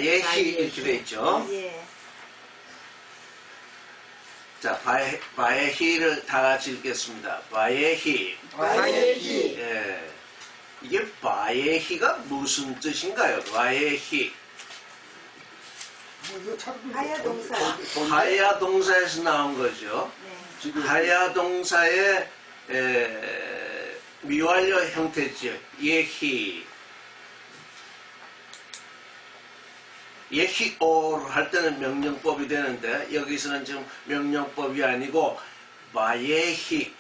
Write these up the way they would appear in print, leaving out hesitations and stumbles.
바예히 이렇게 돼 있죠. 예. 자, 바예히를 다 같이 읽겠습니다. 바예히. 바예히. 예. 이게 바예히가 무슨 뜻인가요? 바예히. 하야 동사. 하야 동사에서 나온 거죠. 네. 하야 동사의 미완료 형태죠. 예히. 예히오를 할 때는 명령법이 되는데 여기서는 지금 명령법이 아니고 마예히.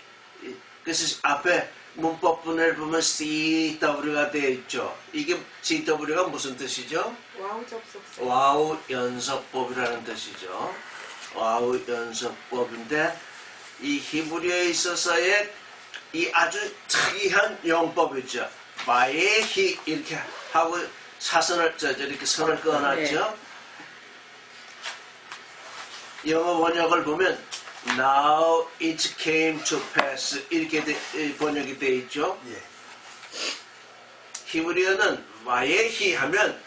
그래서 앞에 문법분을 보면 CW가 되어 있죠. 이게 CW가 무슨 뜻이죠? 와우 접속사. 와우 연속법이라는 뜻이죠. 와우 연속법인데 이 히브리어에 있어서의 이 아주 특이한 용법이죠. 마예히 이렇게 하고 사선을 이렇게 선을 그어놨죠. 영어 번역을 보면 Now it came to pass 이렇게 번역이 되어 있죠. 예. 히브리어는 마예히 하면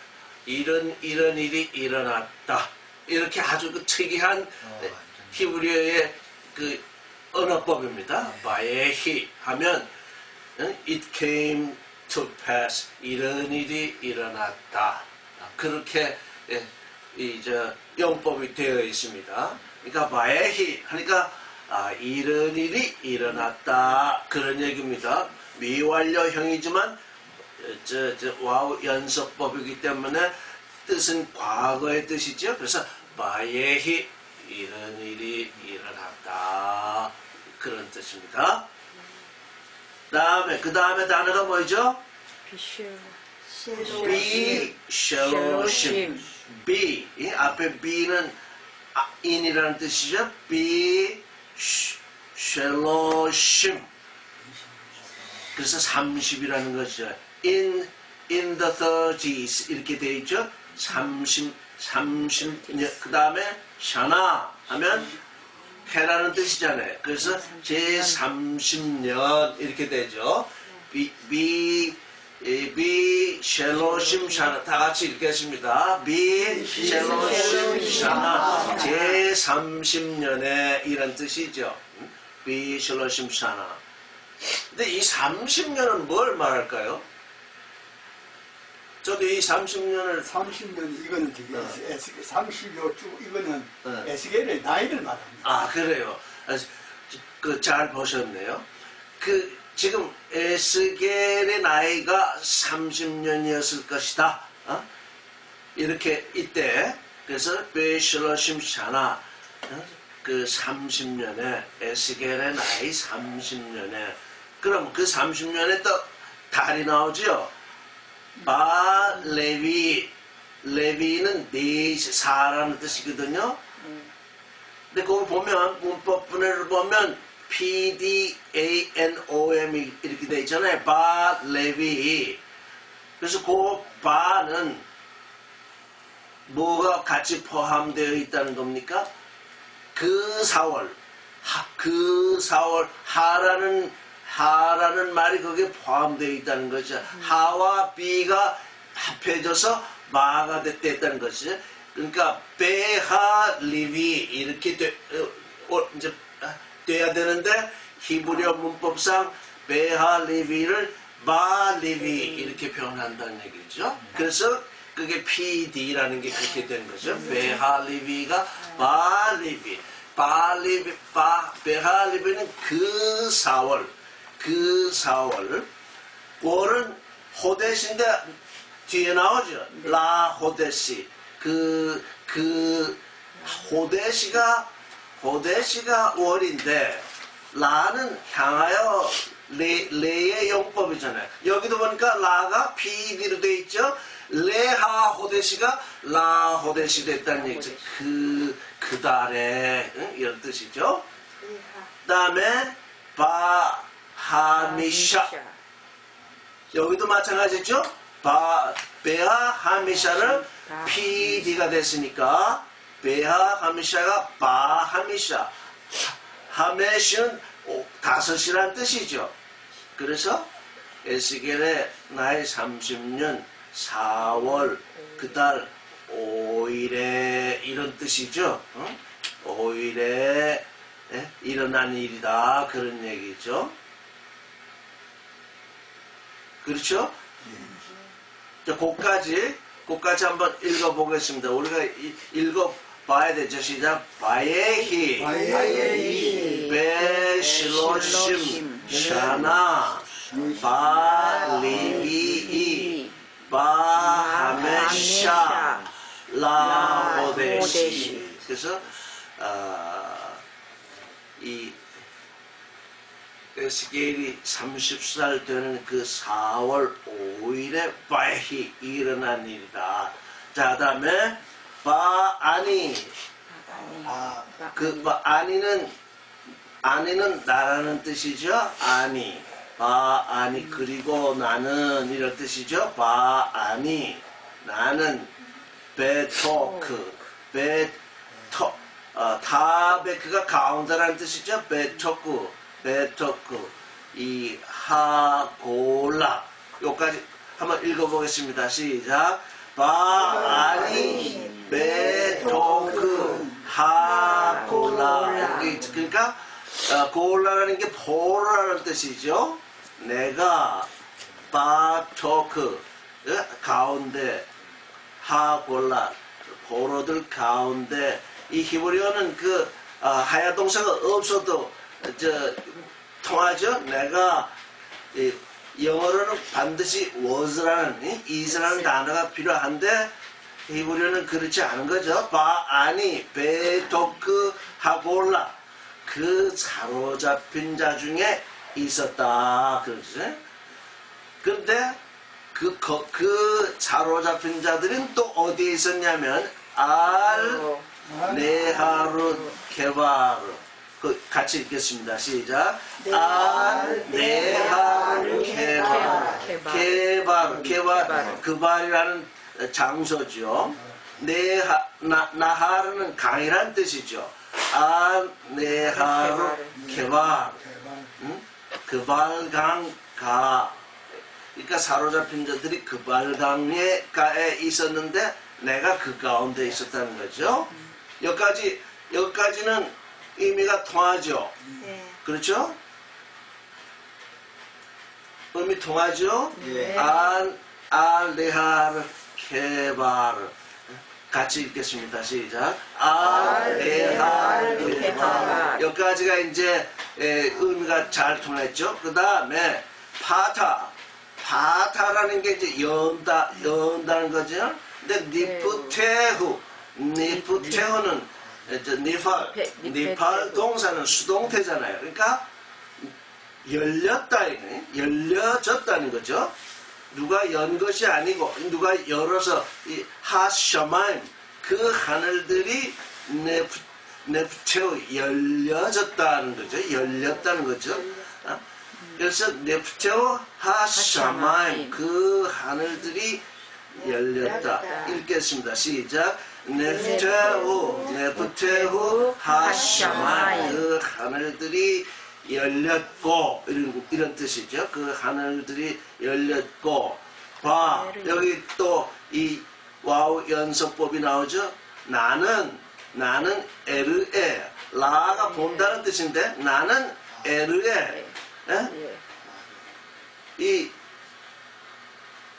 이런 일이 일어났다. 이렇게 아주 그 특이한 히브리어의 그 언어법입니다. 마예히 하면 it came to pass 이런 일이 일어났다. 그렇게 용법이 되어 있습니다. 그러니까 마예히 하니까 이런 일이 일어났다 그런 얘기입니다. 미완료형이지만 와우 연속법이기 때문에 뜻은 과거의 뜻이죠. 그래서 마예히 이런 일이 일어났다 그런 뜻입니다. 그 다음에 단어가 뭐죠? 비 샬로심. 비 앞에 비는 인이라는 뜻이죠. 비 샬로심. 그래서 30이라는 것이죠. in the 30s 이렇게 되어 있죠. 30년. 그 다음에 샤나 하면 해라는 뜻이잖아요. 그래서 제 30년 이렇게 되죠. 비 샬로심 샤나 다 같이 읽겠습니다. 비 샬로심 샤나 제 30년에 이런 뜻이죠. 비 샬로심 샤나. 근데 이 30년은 뭘 말할까요? 저도 이 30년을 30년 이거는 되게 30여 주 이거는 에스겔의 나이를 말합니다. 아 그래요. 그 잘 보셨네요. 그 지금 에스겔의 나이가 30년이었을 것이다. 이렇게 이때 그래서 베실러심 샤나 그 30년에 에스겔의 나이 30년에 그럼 그 30년에 또 달이 나오죠. 바 레위는 사라는 뜻이거든요. 근데 거기 보면 문법분해를 보면 PDANOM이 이렇게 돼 있잖아요. 바 레위. 그래서 그 바는 뭐가 같이 포함되어 있다는 겁니까? 그 4월 하라는 말이 거기에 포함되어 있다는 거죠. 하와 비가 합해져서 마가 됐다는 것이죠. 그러니까 베하 리비 이렇게 이제 돼야 되는데 히브리어 문법상 베하 리비를 바 리비 이렇게 표현한다는 얘기죠. 그래서 그게 PD라는 게 그렇게 된 거죠. 베하 리비가 바 리비. 베하 리비는 그 4월. 월은 호데시인데 뒤에 나오죠. 라 호데시. 그 호데시가 월인데 라는 향하여 레의 용법이잖아요. 여기도 보니까 라가 PD로 돼 있죠. 레하 호데시가 라 호데시 됐다는 얘기죠. 그 달에 이런 뜻이죠. 그 다음에 하미샤. 여기도 마찬가지죠. 베하 하미샤는 PD가 됐으니까 베하 하미샤가 바 하미샤. 하메시는 5이란 뜻이죠. 그래서 에스겔의 나이 30년 4월 그 달 오일에 이런 뜻이죠. 오일에 일어난 일이다 그런 얘기죠. 그렇죠? 자, 그까지 한번 읽어보겠습니다. 우리가 읽어봐야 되죠. 시작. 바예히 베실로심 샤나 바리비이 바하메샤 라호데시. 그래서 이 에스겔이 30살 되는 그 4월 5일에 바히 일어난 일이다. 자, 다음에 바아니. 그 아니는 나라는 뜻이죠. 아니. 바아니 그리고 나는 이런 뜻이죠. 바아니 나는 베토크 타베크가 가운데라는 뜻이죠. 베토크 이 하골라 여기까지 한번 읽어보겠습니다. 시작. 바아니 베토크 하골라. 그러니까 골라라는 게 포로라는 뜻이죠. 내가 바토크 가운데 하골라 포로들 가운데 이 히브리어는 그 하야 동사가 없어도 통하죠. 내가 영어로는 반드시 was라는 is라는 단어가 필요한데 히브리어는 그렇지 않은 거죠. 바아니 베토크 하골라 그 사로잡힌 자 중에 있었다 그러지. 그런데 그 사로잡힌 자들은 또 어디에 있었냐면 네하르 케바르. 같이 읽겠습니다. 시작. 네하르 케바르. 그발이라는 장소죠. 나하르는 강이란 뜻이죠. 네하르 케바르. 그발강 가. 그러니까 사로잡힌 자들이 그발강에 있었는데 내가 그 가운데 있었다는 거죠. 여기까지는 의미가 통하죠. 네. 그렇죠? 의미 통하죠? 네. 알레하르 케바르. 같이 읽겠습니다. 시작. 알레하르 케바르. 여기까지가 이제 의미가 잘 통했죠. 그 다음에 파타라는 게 이제 연다는 거죠. 근데 니프테후는 니팔 동사는 수동태잖아요. 그러니까 열려졌다는 거죠. 누가 연 것이 아니고 누가 열어서 이 하셔마임 그 하늘들이 네프테후 열려졌다는 거죠. 열렸다는 거죠. 그래서 네프테후 하셔마임 그 하늘들이 열렸다. 읽겠습니다. 시작. 네프테후 하샤마이 그 하늘들이 열렸고 이런 뜻이죠. 그 하늘들이 열렸고 여기 또 이 와우 연속법이 나오죠. 나는 에르에 라가 본다는 뜻인데 나는 에르에 이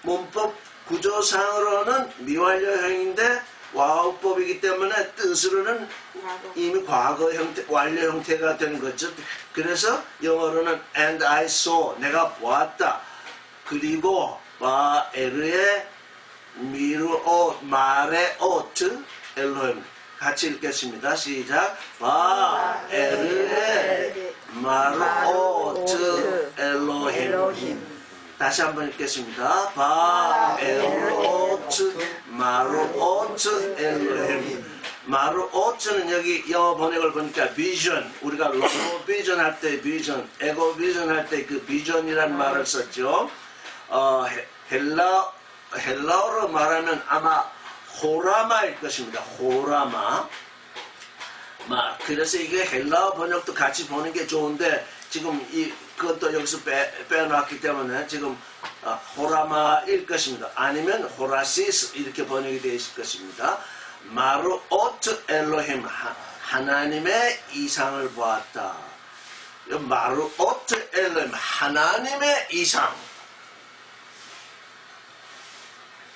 문법 구조상으로는 미완료형인데 와우법이기 때문에 뜻으로는 이미 과거 형태, 완료 형태가 되는 거죠. 그래서 영어로는 and I saw 내가 보았다. 그리고 바에르의 미르오 마레오트 엘로힘 같이 읽겠습니다. 시작. 바에르의 마르오트 엘로힘. 다시 한번 읽겠습니다. 바에르오트 마르오트 엘로힘. 마르오트는 여기 영어 번역을 보니까 비전, 우리가 로고 비전 할 때 비전, 에고 비전 할 때 그 비전이란 말을 썼죠. 헬라어로 말하면 아마 호라마일 것입니다. 호라마. 그래서 이게 헬라어 번역도 같이 보는 게 좋은데 지금 그것도 여기서 빼놨기 때문에 지금 호라마일 것입니다. 아니면 호라시스 이렇게 번역이 되어 있을 것입니다. 마르오트 엘로힘 하나님의 이상을 보았다. 마르오트 엘로힘 하나님의 이상.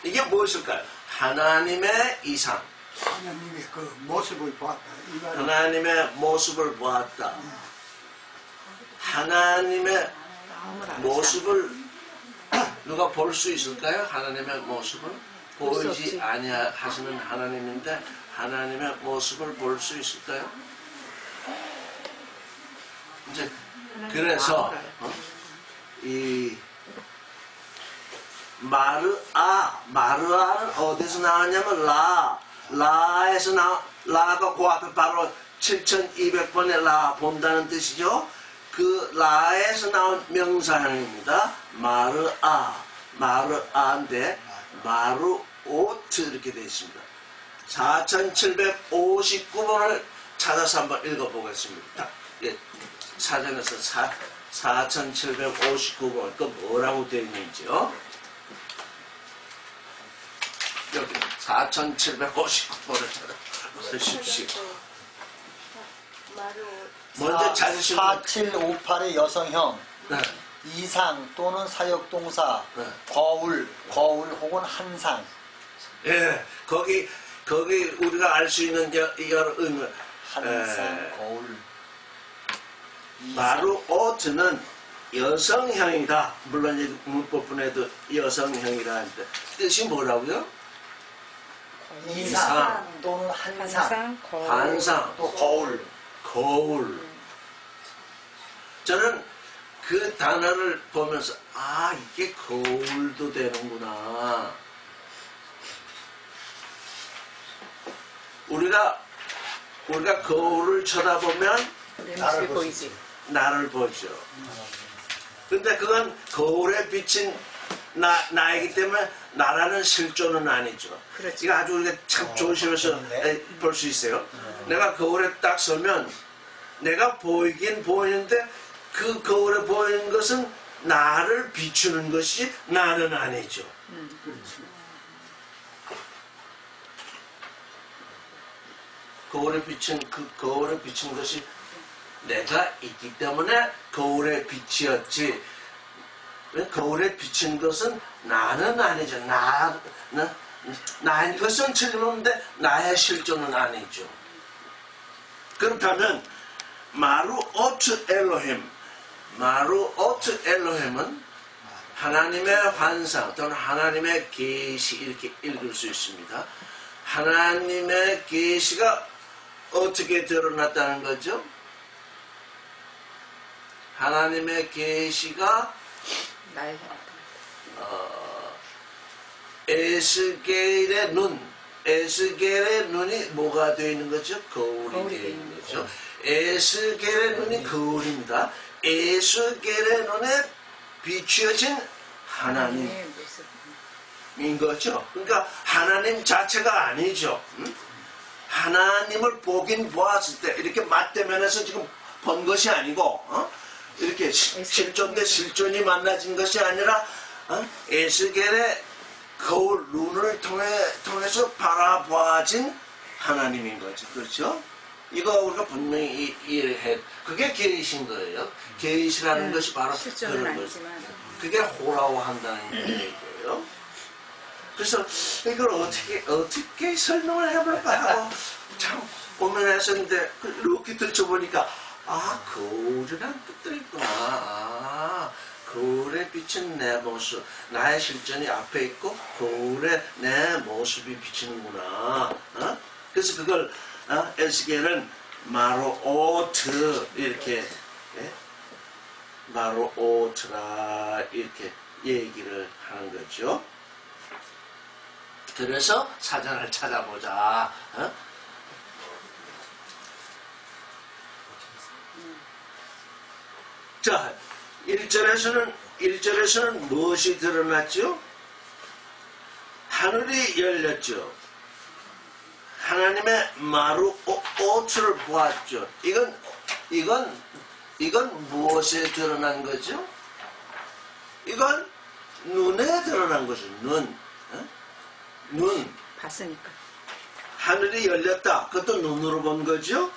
이게 무엇일까요? 하나님의 이상. 하나님의 그 모습을 보았다. 이 말은 하나님의 모습을 보았다. 하나님의 모습을 누가 볼 수 있을까요? 하나님의 모습을 보이지 아니하시는 하나님인데 하나님의 모습을 볼 수 있을까요? 이제 그래서 이 마르아는 어디서 나왔냐면 라에서 라가 그 앞에 바로 7200번의 라 본다는 뜻이죠. 그 라에서 나온 명사형입니다. 마르아인데 마르오트 이렇게 되어 있습니다. 4759번을 찾아서 한번 읽어보겠습니다. 예, 사전에서 4759번 그 뭐라고 되어 있는지요? 여기 4759번을 찾아보십시오. 먼저 찾으시면 4758의 여성형 네. 이상 또는 사역동사 네. 거울 혹은 한상 예, 거기 우리가 알 수 있는 여러 의미. 한상 거울 마르오트는 여성형이다. 물론 이 문법분에도 여성형이라 하는데 뜻이 뭐라고요? 이상 또는 한상 환상, 또 거울 거울. 저는 그 단어를 보면서 이게 거울도 되는구나. 우리가 거울을 쳐다보면 나를 보이지 나를 보죠. 근데 그건 거울에 비친 나이기 때문에 나라는 실존은 아니죠. 그렇죠. 이거 아주 우리가 참 조심해서 볼 수 있어요. 내가 거울에 딱 서면 내가 보이긴 보이는데 그 거울에 보이는 것은 나를 비추는 것이 나는 아니죠. 거울에 비친 것이 내가 있기 때문에 거울에 빛이었지. 거울에 비친 것은 나는 아니죠. 나인 것은 틀림없는데 나의 실존은 아니죠. 그렇다면 마르오트 엘로힘은 하나님의 환상 또는 하나님의 계시 이렇게 읽을 수 있습니다. 하나님의 계시가 어떻게 드러났다는 거죠? 하나님의 계시가 에스겔의 눈이 뭐가 되어 있는 거죠? 거울이 되어 있는 거죠. 에스겔의 눈이 거울입니다. 에스겔의 눈에 비추어진 하나님인 거죠. 그러니까 하나님 자체가 아니죠. 하나님을 보긴 보았을 때 이렇게 맞대면에서 지금 본 것이 아니고 이렇게 실존 대 실존이 만나진 것이 아니라 에스겔의 거울 눈을 통해서 바라보아진 하나님인 거죠. 그렇죠? 이거 우리가 분명히 이해해. 그게 계시인 거예요. 계시라는 것이 바로 그런 거죠. 그게 호라고 한다는 얘기예요. 그래서 이걸 어떻게 설명을 해볼까 하고 참 고민했었는데 이렇게 들춰보니까 거울이라는 뜻도 있구나. 거울에 비친 내 모습, 나의 실존이 앞에 있고 거울에 내 모습이 비치는구나. 그래서 그걸 에스겔은 마르오트 이렇게 마르오트라 이렇게 얘기를 하는 거죠. 그래서 사전을 찾아보자. 자, 1절에서는 무엇이 드러났죠? 하늘이 열렸죠. 하나님의 마르오트를 보았죠. 이건 무엇에 드러난 거죠? 이건 눈에 드러난 거죠. 눈. 어? 눈. 봤으니까. 하늘이 열렸다. 그것도 눈으로 본 거죠.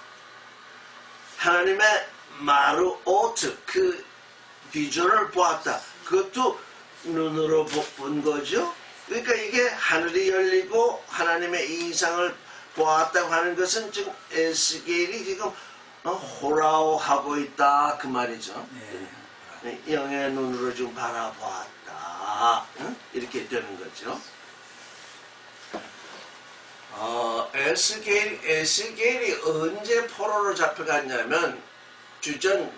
하나님의 마루오트, 그 비전을 보았다. 그것도 눈으로 본 거죠. 그러니까 이게 하늘이 열리고 하나님의 이상을 보았다고 하는 것은 지금 에스겔이 지금 호라오하고 있다 그 말이죠. 영의 눈으로 좀 바라보았다. 응? 이렇게 되는 거죠. 에스겔이 언제 포로로 잡혀갔냐면 주전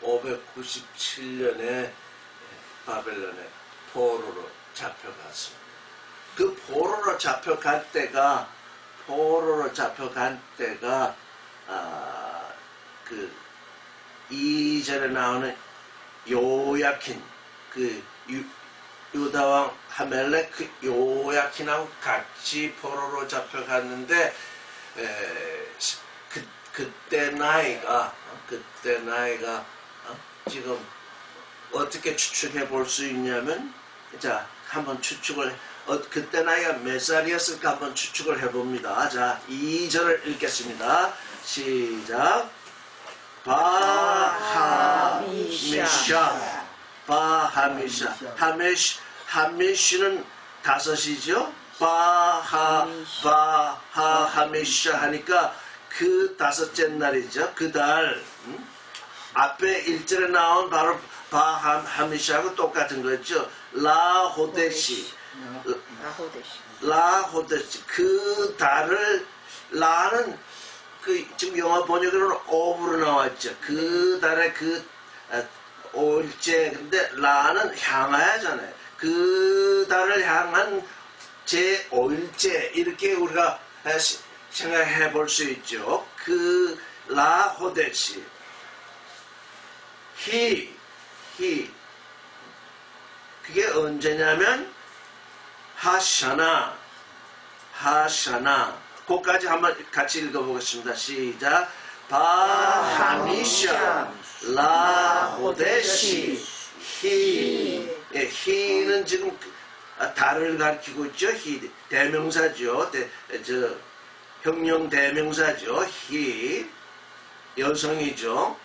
597년에 바벨론에 포로로 잡혀갔습니다. 그 포로로 잡혀간 때가 그 이전에 나오는 요야킨 그 유다왕 하멜렉 그 요야킨하고 같이 포로로 잡혀갔는데 그때 나이가 지금 어떻게 추측해 볼 수 있냐면 자 한번 추측을 그때 나이가 몇 살이었을까 한번 추측을 해봅니다. 자 2절을 읽겠습니다. 시작. 바하미샤 하미시는 다섯이죠. 바하미샤 하니까 그 다섯째 날이죠. 그 달 앞에 1절에 나온 바로 바하미샤하고 똑같은 거죠. 라호데시 그 달을 라는 그 지금 영어 번역으로는 오브로 나왔죠. 그 달에 그 올제 근데 라는 향하야잖아요. 그 달을 향한 제 5일째 이렇게 우리가 생각해 볼 수 있죠. 그 라호데시 그게 언제냐면 하샤나 그까지 한번 같이 읽어보겠습니다. 시작. 바하미샤 라호데시 히는 지금 달을 가리키고 있죠. 히 대명사죠. 형용 대명사죠. 히 여성이죠.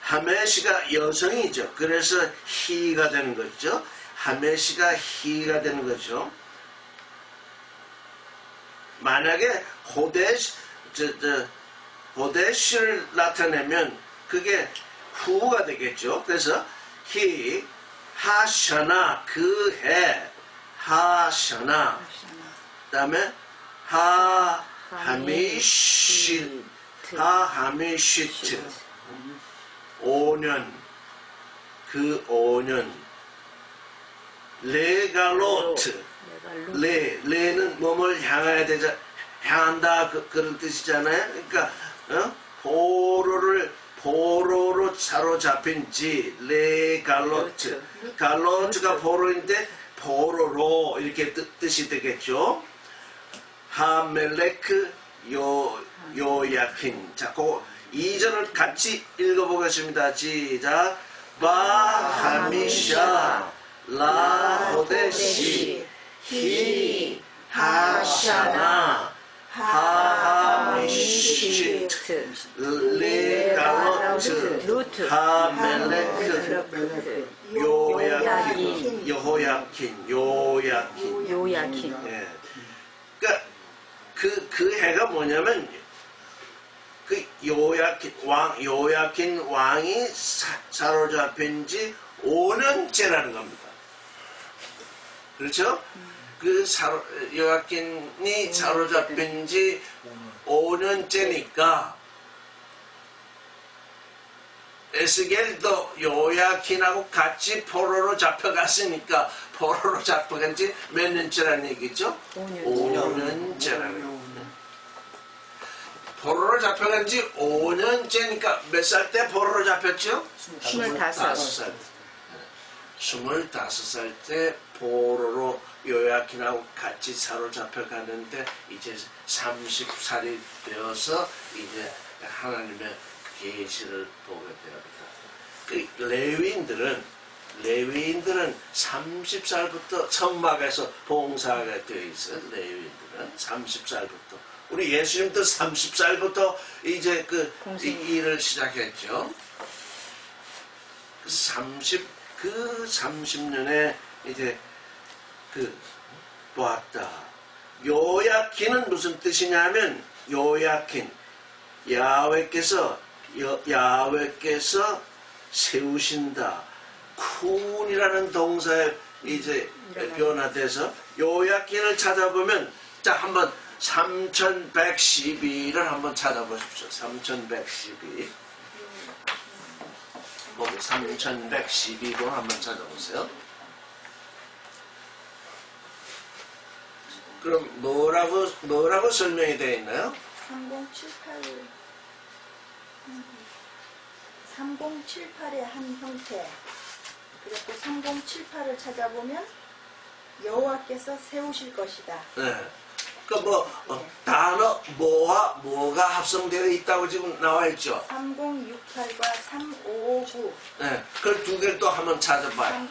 하메시가 여성이죠. 그래서 히가 되는 거죠. 하메시가 히가 되는 거죠. 만약에 호데시를 나타내면 그게 후가 되겠죠. 그래서 히 하샤나 그 해 하샤나 그 다음에 하미시트 5년 그 5년 레갈로트 레는 몸을 향해야 되자 향한다 그런 뜻이잖아요. 그러니까 포로로 사로잡힌 지 레갈로트 갈로트가 포로인데 포로로 이렇게 뜻이 되겠죠. 하멜레크 요야킨 자, 그 2절을 같이 읽어보겠습니다. 시작. 바하미샤 라호데시 히 하샤나 하미시트 레갈로트 하멜레크 요야킨 예. 그러니까 그 해가 뭐냐면 그 요야킨 왕이 사로잡힌 지 5년째라는 겁니다. 그렇죠? 그 요야킨이 사로잡힌 지 5년째니까 에스겔도 요야킨하고 같이 포로로 잡혀갔으니까 포로로 잡혀간 지 몇 년째라는 얘기죠? 5년째라는 얘기죠. 포로로 잡혀간 지 5년째니까 몇 살 때 포로로 잡혔죠? 25살. 25살 때 포로로 요야킨하고 같이 사로잡혀가는데 이제 30살이 되어서 이제 하나님의 계시를 보게 됩니다. 그 레위인들은 30살부터 천막에서 봉사가 되어 있어요. 레위인들은 30살부터. 우리 예수님도 30살부터 이제 이 일을 시작했죠. 그 30년에 이제 보았다. 요야킨은 무슨 뜻이냐면, 요야킨, 야훼께서 세우신다. 쿤이라는 동사에 이제 변화돼서 요야킨을 찾아보면, 자, 한번 3112를 한번 찾아보십시오. 3112. 거기 3112번 한번 찾아보세요. 그럼 뭐라고 설명이 되어 있나요? 3078의 한 형태. 그리고 3078을 찾아보면 여호와께서 세우실 것이다. 네. 단어 뭐와 뭐가 합성되어 있다고 지금 나와 있죠? 3068과 3559. 네. 그 두 개를 또 한번 찾아봐요.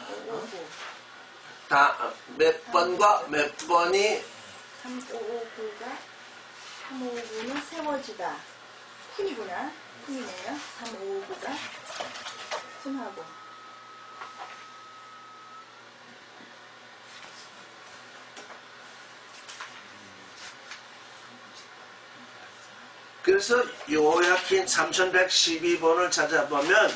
3559. 몇 번과 몇 번이 3559는 세워지다. 쿤이구나. 쿤이네요. 3559가 쿤하고. 그래서 요야킨 3112번을 찾아보면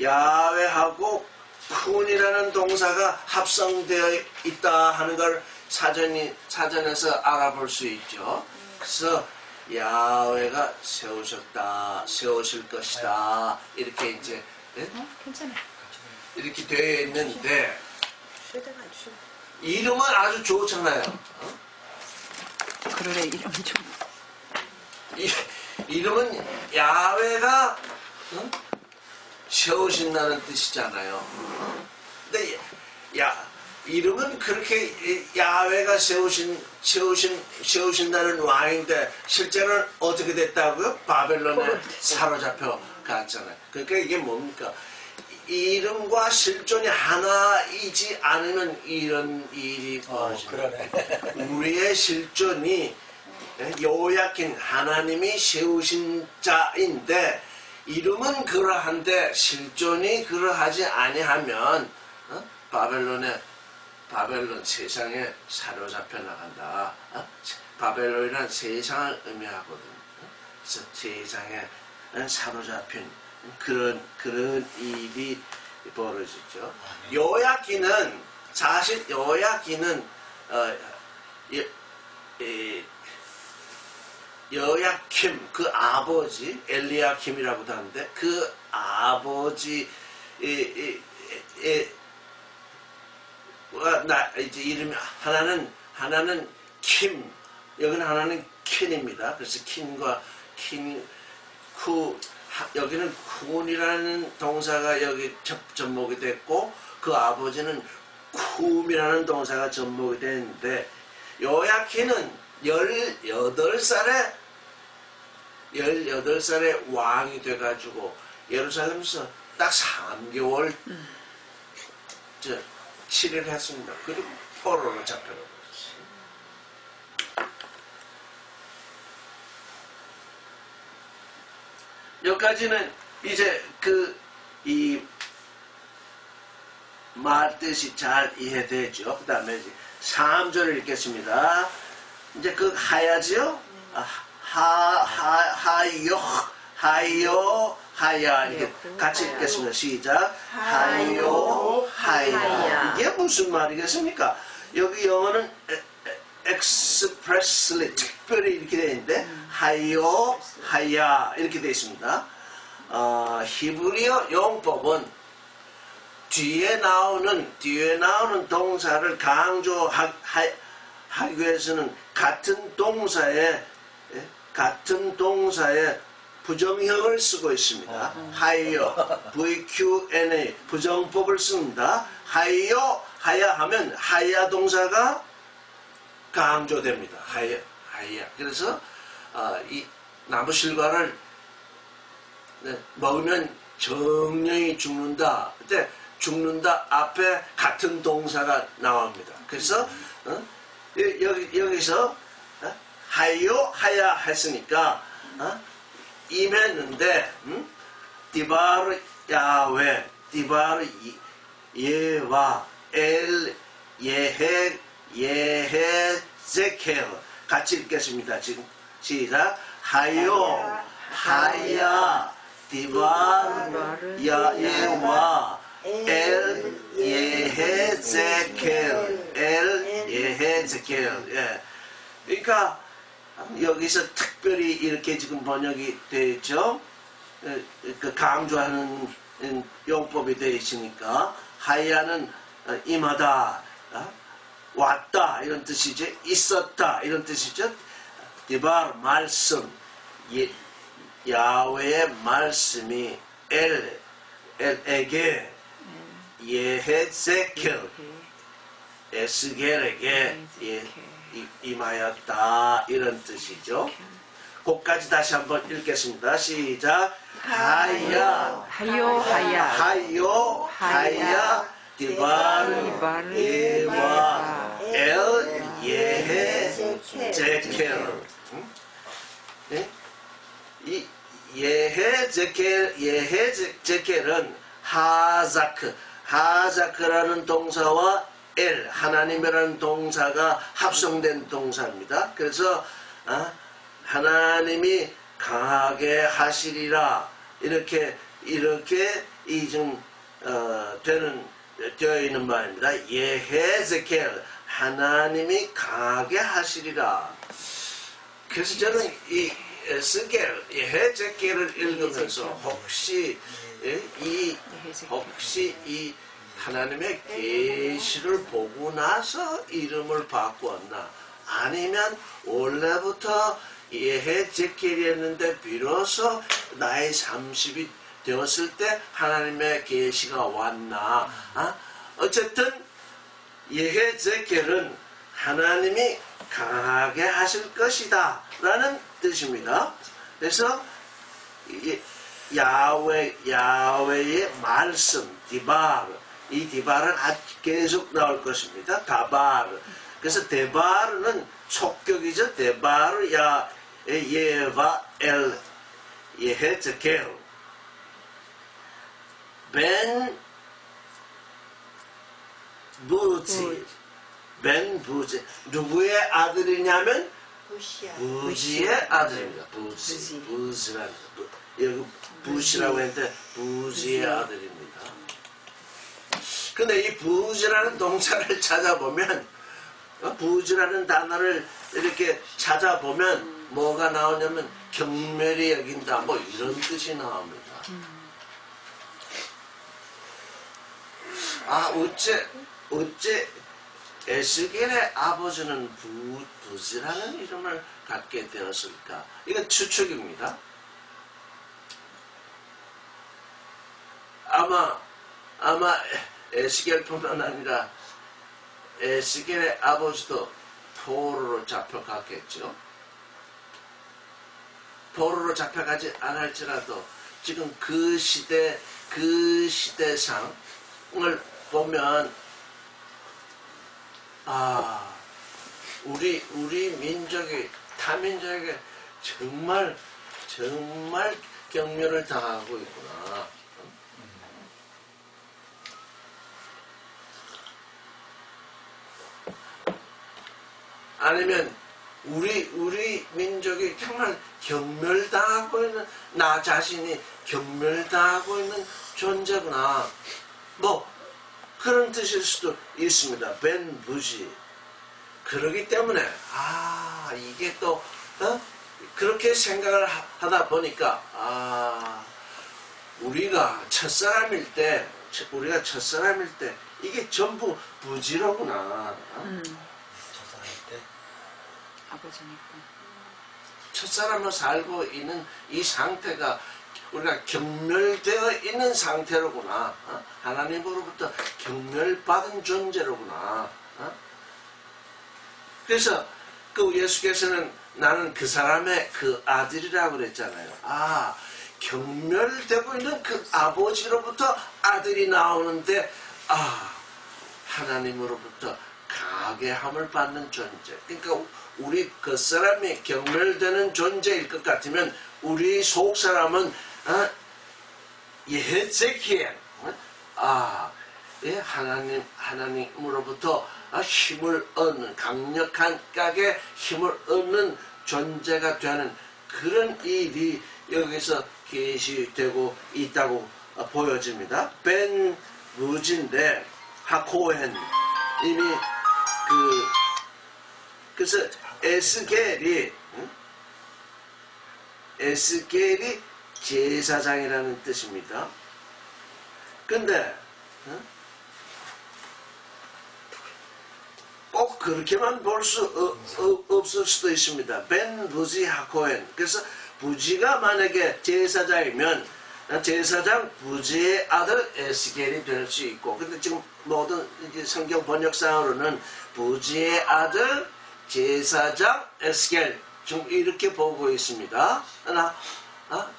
야훼하고 쿤이라는 동사가 합성되어 있다 하는 걸 사전에서 알아볼 수 있죠. 그래서 야훼가 세우실 것이다. 이렇게 이제 괜찮아. 이렇게 되어 있는데 이름은 아주 좋잖아요. 그래 이름 좀. 이름은 야훼가 세우신다는 뜻이잖아요. 근데 이름은 그렇게 야훼가 세우신다는 왕인데 실제로는 어떻게 됐다고요? 바벨론에 사로잡혀 갔잖아요. 그러니까 이게 뭡니까? 이름과 실존이 하나이지 않으면 이런 일이 벌어집니다. 우리의 실존이 요야킨 하나님이 세우신 자인데 이름은 그러한데 실존이 그러하지 아니하면 바벨론 세상에 사로잡혀 나간다. 바벨론이란 세상을 의미하거든요. 그래서 세상에 사로잡힌 그런 일이 벌어지죠. 사실 요야킨은 여야킴 그 아버지 엘리야킴이라고도 하는데 그 아버지 이제 이름이 하나는 킴, 여기는 하나는 킨입니다. 그래서 킨과 여기는 쿤이라는 동사가 여기 접목이 됐고 그 아버지는 쿰이라는 동사가 접목이 됐는데 요야킨은 18살에 왕이 돼가지고 예루살렘에서 딱 3개월 7일 했습니다. 그리고 포로로 잡혀버렸어요. 여기까지는 이제 이 말뜻이 잘 이해되죠. 그 다음에 3절을 읽겠습니다. 이제 하야지요? 하야 이렇게 같이 읽겠습니다. 시작. 하야. 이게 무슨 말이겠습니까? 여기 영어는 expressly 특별히 이렇게 되어 있는데 하야 이렇게 되어 있습니다. 히브리어 용법은 뒤에 나오는 동사를 강조하기 위해서는 같은 동사에 부정형을 쓰고 있습니다. 하이어, VQNA 부정법을 씁니다. 하야 하면 하야 동사가 강조됩니다. 하야. 그래서 이 나무실과를 네, 먹으면 정령이 죽는다. 그때 죽는다 앞에 같은 동사가 나옵니다. 그래서 여기서 하요 하야 했으니까 임했는데 디바르 야외 디바르 예와 엘 예헤 제켈 같이 읽겠습니다. 지금 시작. 하요 하야 디바르 야예와 엘 예헤 제켈 엘 예헤 제켈. 예. 그러니까 여기서 특별히 이렇게 지금 번역이 되어 있죠. 그 강조하는 용법이 되어 있으니까 하야는 임하다, 왔다 이런 뜻이죠. 있었다 이런 뜻이죠. 디발 말씀, 야훼의 말씀이 엘에게 예헤제켈 에스겔에게 임하였다 이런 뜻이죠. 그까지 다시 한번 읽겠습니다. 시작. 하야 하요 하야 하요 하야 디바르 예와 엘 예헤 제켈. 이 예헤 제켈은 하자크라는 동사와 엘 하나님이라는 동사가 합성된 동사입니다. 그래서 하나님이 강하게 하시리라 이렇게 이좀 되어 있는 말입니다. 예헤제켈 하나님이 강하게 하시리라. 그래서 저는 이 에스겔 예헤제켈을 읽으면서 혹시 이 하나님의 계시를 보고 나서 이름을 바꾸었나? 아니면 원래부터 예헤제켈이었는데 비로소 나이 30이 되었을 때 하나님의 계시가 왔나? 어쨌든 예헤제켈은 하나님이 강하게 하실 것이다 라는 뜻입니다. 그래서 야훼의 말씀 디바르, 이 디바르는 계속 나올 것입니다. 다바르. 그래서 데바르는 촉격이죠. 데바르 예와 엘 예헤제켈 벤 부지 누구의 아들이냐면 부지의 아들입니다. 부지라는 여기 부시라고 했는데 부지의 아들입니다. 근데 이 부지라는 동사를 찾아보면 부지라는 단어를 이렇게 찾아보면 뭐가 나오냐면 경멸히 여긴다 뭐 이런 뜻이 나옵니다. 어째 에스겔의 아버지는 부지라는 이름을 갖게 되었을까? 이건 추측입니다. 아마 에스겔뿐만 아니라 에스겔의 아버지도 포로로 잡혀갔겠죠. 포로로 잡혀가지 않을지라도 지금 그 시대상을 보면 우리 민족이 타민족에게 정말 경멸을 당하고 있구나. 아니면 우리 민족이 정말 경멸당하고 있는 나 자신이 경멸당하고 있는 존재구나. 뭐 그런 뜻일 수도 있습니다. 벤부지. 그러기 때문에 이게 또 그렇게 생각을 하다 보니까 우리가 첫사람일 때 이게 전부 부지로구나. 아버지니까. 첫사람으로 살고 있는 이 상태가 우리가 경멸되어 있는 상태로구나. 하나님으로부터 경멸받은 존재로구나. 그래서 그 예수께서는 나는 그 사람의 그 아들이라고 그랬잖아요. 경멸되고 있는 그 아버지로부터 아들이 나오는데 하나님으로부터 가게함을 받는 존재. 그러니까 우리 그 사람이 경멸되는 존재일 것 같으면 우리 속 사람은 예헤제키엘 하나님으로부터 힘을 얻는 강력한 가게 힘을 얻는 존재가 되는 그런 일이 여기서 계시되고 있다고 보여집니다. 벤 루진데 하코헨 이미 그래서 에스겔이 제사장이라는 뜻입니다. 근데 꼭 그렇게만 볼 수 없을 수도 있습니다. 벤 부지 하코헨. 그래서 부지가 만약에 제사장이면 제사장 부지의 아들 에스겔이 될 수 있고, 근데 지금 모든 성경 번역상으로는 부지의 아들 제사장 에스겔 지금 이렇게 보고 있습니다. 그러나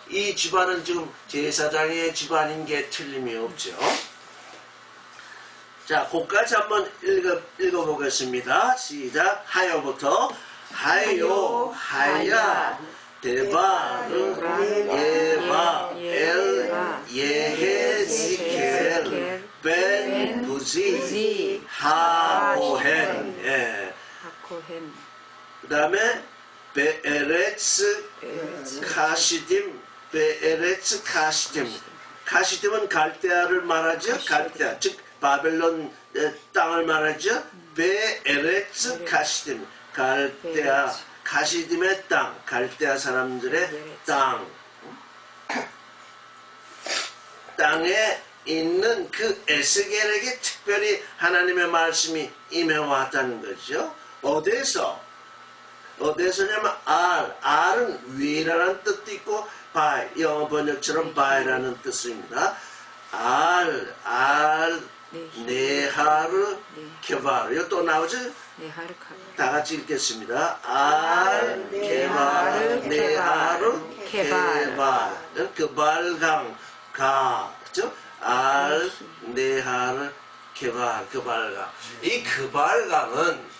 이 집안은 지금 제사장의 집안인 게 틀림이 없죠. 자, 그까지 한번 읽어보겠습니다. 시작. 하여부터 하요 하야 데바르 예바 엘 예헤지켈 벤 부지 하코헨. 그 다음에 베에레츠 카시딤. 베에레츠 카시딤. 카시딤은 갈대아를 말하죠. 갈대아 즉 바벨론 땅을 말하죠. 베에레츠 카시딤. 갈대아 카시딤의 땅, 갈대아 사람들의 땅. 땅에 있는 그 에스겔에게 특별히 하나님의 말씀이 임해왔다는 거죠. 어디에서냐면 알은 위라는 뜻도 있고 바이, 영어 번역처럼 바이라는 뜻입니다. 네하르 케바르. 이거 또 나오죠? 다 같이 읽겠습니다. 케바르 네하르 케바르. 그발강 그죠? 네하르 케바르. 그발강.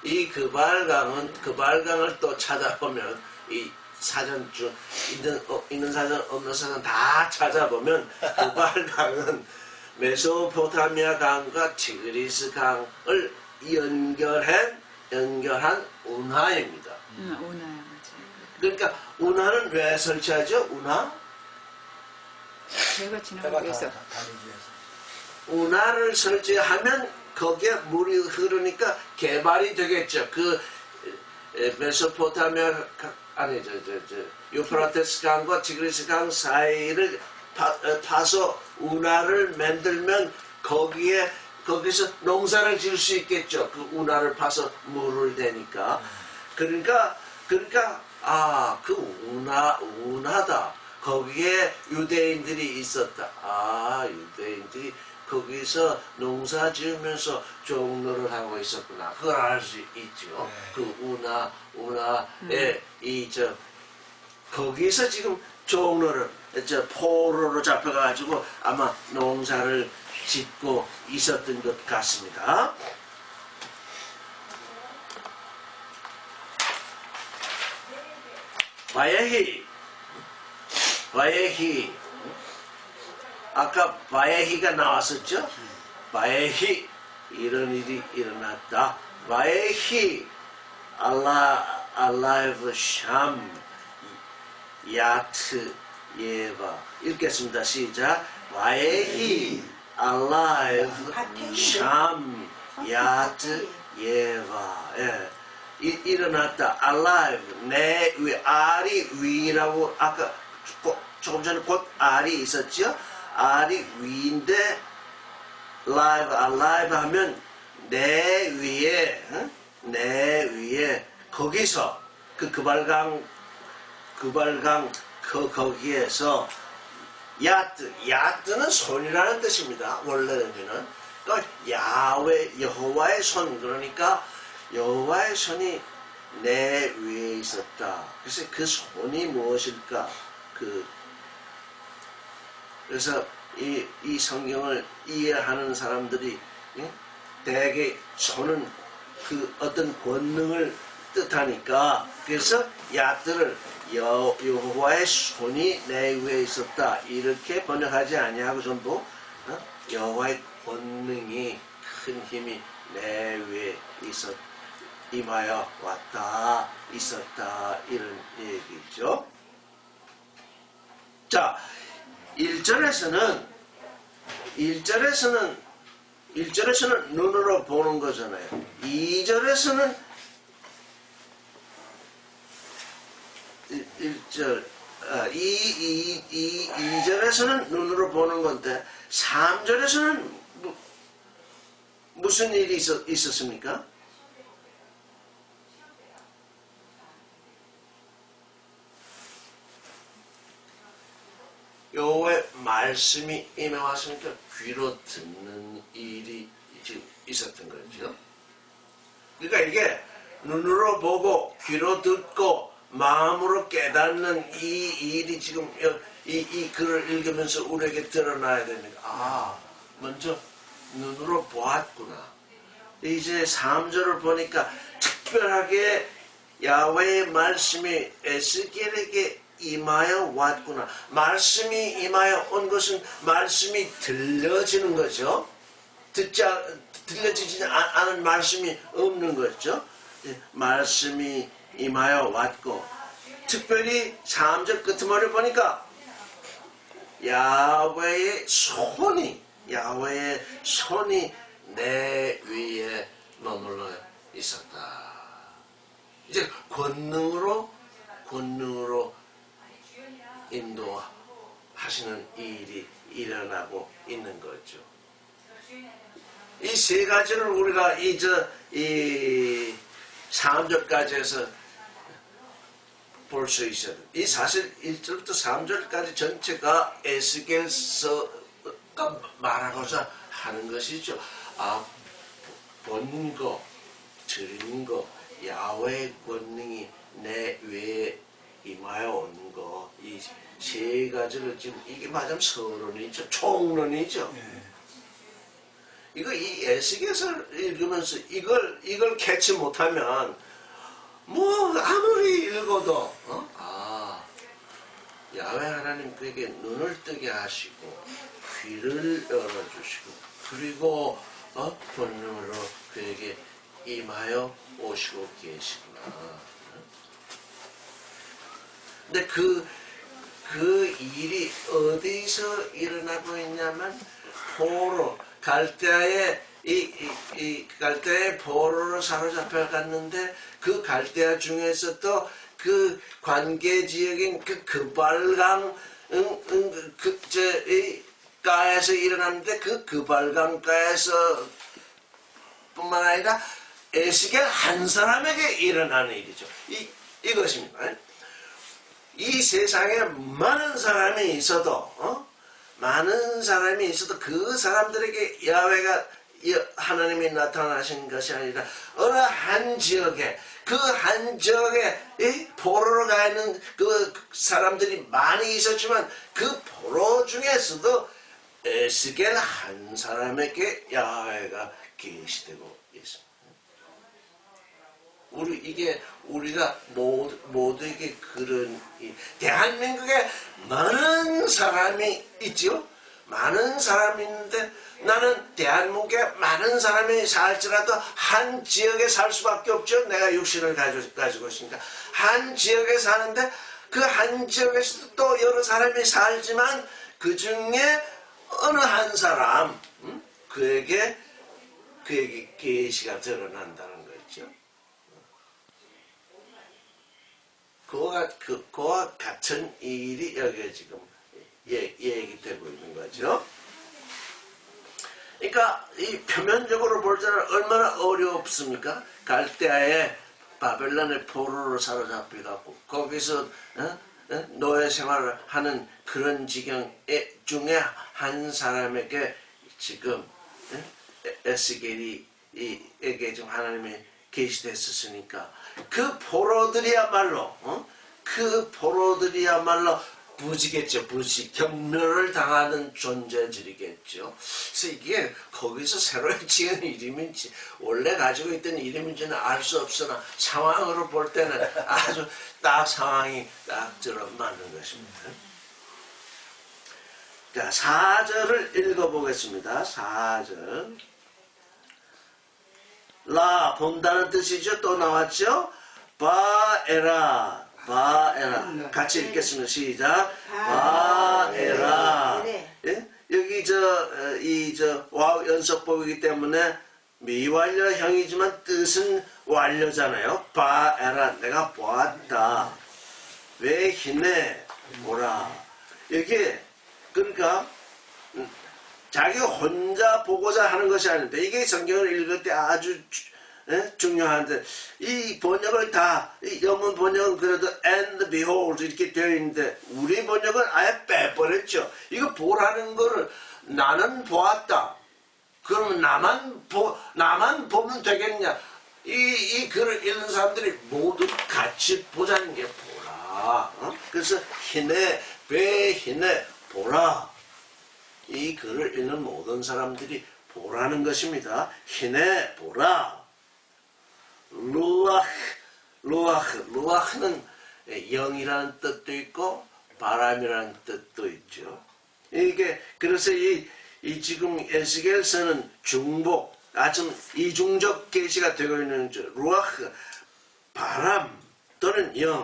이 그발강을 또 찾아보면 이 사전 중 있는 사전 없는 사전 다 찾아보면 그발강은 메소포타미아 강과 티그리스 강을 연결한 운하입니다. 운하야, 맞아요. 그러니까 운하는 왜 설치하죠? 배가 지나가기 위해서. 운하를 설치하면 거기에 물이 흐르니까 개발이 되겠죠. 그 메소포타미아 유프라테스 강과 티그리스 강 사이를 파서 운하를 만들면 거기서 농사를 지을 수 있겠죠. 그 운하를 파서 물을 대니까. 그러니까 그 운하다. 거기에 유대인들이 있었다. 유대인들이 거기서 농사 지으면서 종로를 하고 있었구나. 그걸 알 수 있죠. 그 운하에 거기서 지금 종로를 포로로 잡혀가지고 아마 농사를 짓고 있었던 것 같습니다. 바예히 아까 바예히가 나왔었죠? 바예히 이런 일이 일어났다. 바예히 알라이브 샴 야트 예바. 읽겠습니다. 시작. 바예히 알라이브 샴 야트 예바. 일어났다. alive. 내 위, 알이 위라고 아까 조금 전에 곧 알이 있었죠? 알이 위인데 alive 하면 내 위에 거기서 그발강 거기에서 야트는 손이라는 뜻입니다. 원래는 야훼 여호와의 손. 그러니까 여호와의 손이 내 위에 있었다. 그래서 그 손이 무엇일까? 그 그래서 이 성경을 이해하는 사람들이 대개 손은 그 어떤 권능을 뜻하니까 그래서 야들을 여호와의 손이 내 위에 있었다 이렇게 번역하지 아니하고 전부 여호와의 권능이 큰 힘이 내 위에 임하여 왔다 있었다 이런 얘기죠. 자 1절에서는 눈으로 보는 거잖아요. 2절에서는 2절에서는 눈으로 보는 건데 3절에서는 무슨 일이 있었습니까? 여호와의 말씀이 임해왔으니까 귀로 듣는 일이 지금 있었던 거죠. 그러니까 이게 눈으로 보고 귀로 듣고 마음으로 깨닫는 이 일이 지금 이 글을 읽으면서 우리에게 드러나야 됩니다. 먼저 눈으로 보았구나. 이제 3절을 보니까 특별하게 야훼의 말씀이 에스겔에게 임하여 왔구나. 말씀이 임하여 온 것은 말씀이 들려지는 거죠. 들려지지 않은 말씀이 없는 거죠. 말씀이 임하여 왔고 특별히 3절 끝머리 보니까 야훼의 손이 내 위에 머물러 있었다. 이제 권능으로 인도하시는 일이 일어나고 있는 거죠. 이 세 가지를 우리가 이 3절까지 해서 볼 수 있어요. 이 사실 1절부터 3절까지 전체가 에스겔서가 말하고자 하는 것이죠. 본 거, 들은 거, 야훼의 권능이 내 위에 임하여 온 거, 이 세 가지를 지금 이게 맞으면 서론이죠, 총론이죠. 이거 이 에스겔서를 읽으면서 이걸 캐치 못하면 뭐 아무리 읽어도 야훼 하나님 그에게 눈을 뜨게 하시고 귀를 열어주시고 그리고 본능으로 그에게 임하여 오시고 계시구나. 근데 그 일이 어디서 일어나고 있냐면 포로 갈대아의 갈대아의 포로로 사로잡혀 갔는데 그 갈대아 중에서 또 그 관계 지역인 그 그발강 가에서 일어났는데 그 그발강가에서 뿐만 아니라 에스겔 한 사람에게 일어나는 일이죠. 이것입니다. 이 세상에 많은 사람이 있어도 그 사람들에게 야훼가 하나님이 나타나신 것이 아니라 어느 한 지역에 그 한 지역에 포로로 가 있는 그 사람들이 많이 있었지만 그 포로 중에서도 에스겔 한 사람에게 야훼가 계시되고 있습니다. 우리가 모두에게 그런 대한민국에 많은 사람이 있죠. 많은 사람이 있는데 나는 대한민국에 많은 사람이 살지라도 한 지역에 살 수밖에 없죠. 내가 육신을 가지고 있으니까 한 지역에 사는데 그 한 지역에서도 또 여러 사람이 살지만 그 중에 어느 한 사람 그에게 계시가 드러난다는 거죠. 그와 같은 일이 여기에 지금 얘기되고 있는 거죠. 그러니까 이 표면적으로 볼 때는 얼마나 어렵습니까? 갈대아의 바벨론의 포로로 사로잡혀갖고 거기서 노예 생활을 하는 그런 지경 중에 한 사람에게 지금 에스겔에게 좀 하나님이 계시됐었으니까 그 포로들이야말로 부지겠죠. 부지. 경멸을 당하는 존재들이겠죠. 그래서 이게 거기서 새로 지은 이름인지 원래 가지고 있던 이름인지는 알 수 없으나 상황으로 볼 때는 아주 딱 상황이 딱 들어맞는 것입니다. 자, 4절을 읽어보겠습니다. 4절. 라, 본다는 뜻이죠. 또 나왔죠. 바에라. 바에라. 같이 읽겠습니다. 시작. 바에라. 예? 여기 와우 연속법이기 때문에 미완료형이지만 뜻은 완료잖아요. 바에라. 내가 보았다. 왜 희네 보라. 이게 그러니까 자기 혼자 보고자 하는 것이 아닌데 이게 성경을 읽을 때 아주 중요한데 이 번역을 다 이 영문 번역은 그래도 and behold 이렇게 되어 있는데 우리 번역은 아예 빼버렸죠. 이거 보라는 거를 나는 보았다. 그러면 나만 보면 되겠냐? 이 글을 읽는 사람들이 모두 같이 보자는 게 보라. 그래서 희네 배희네 보라. 이 글을 읽는 모든 사람들이 보라는 것입니다. 희네 보라. 루아흐는 영이라는 뜻도 있고 바람이라는 뜻도 있죠. 이게 그래서 이 지금 에스겔서는 중복 아주 이중적 계시가 되고 있는 루아흐 바람 또는 영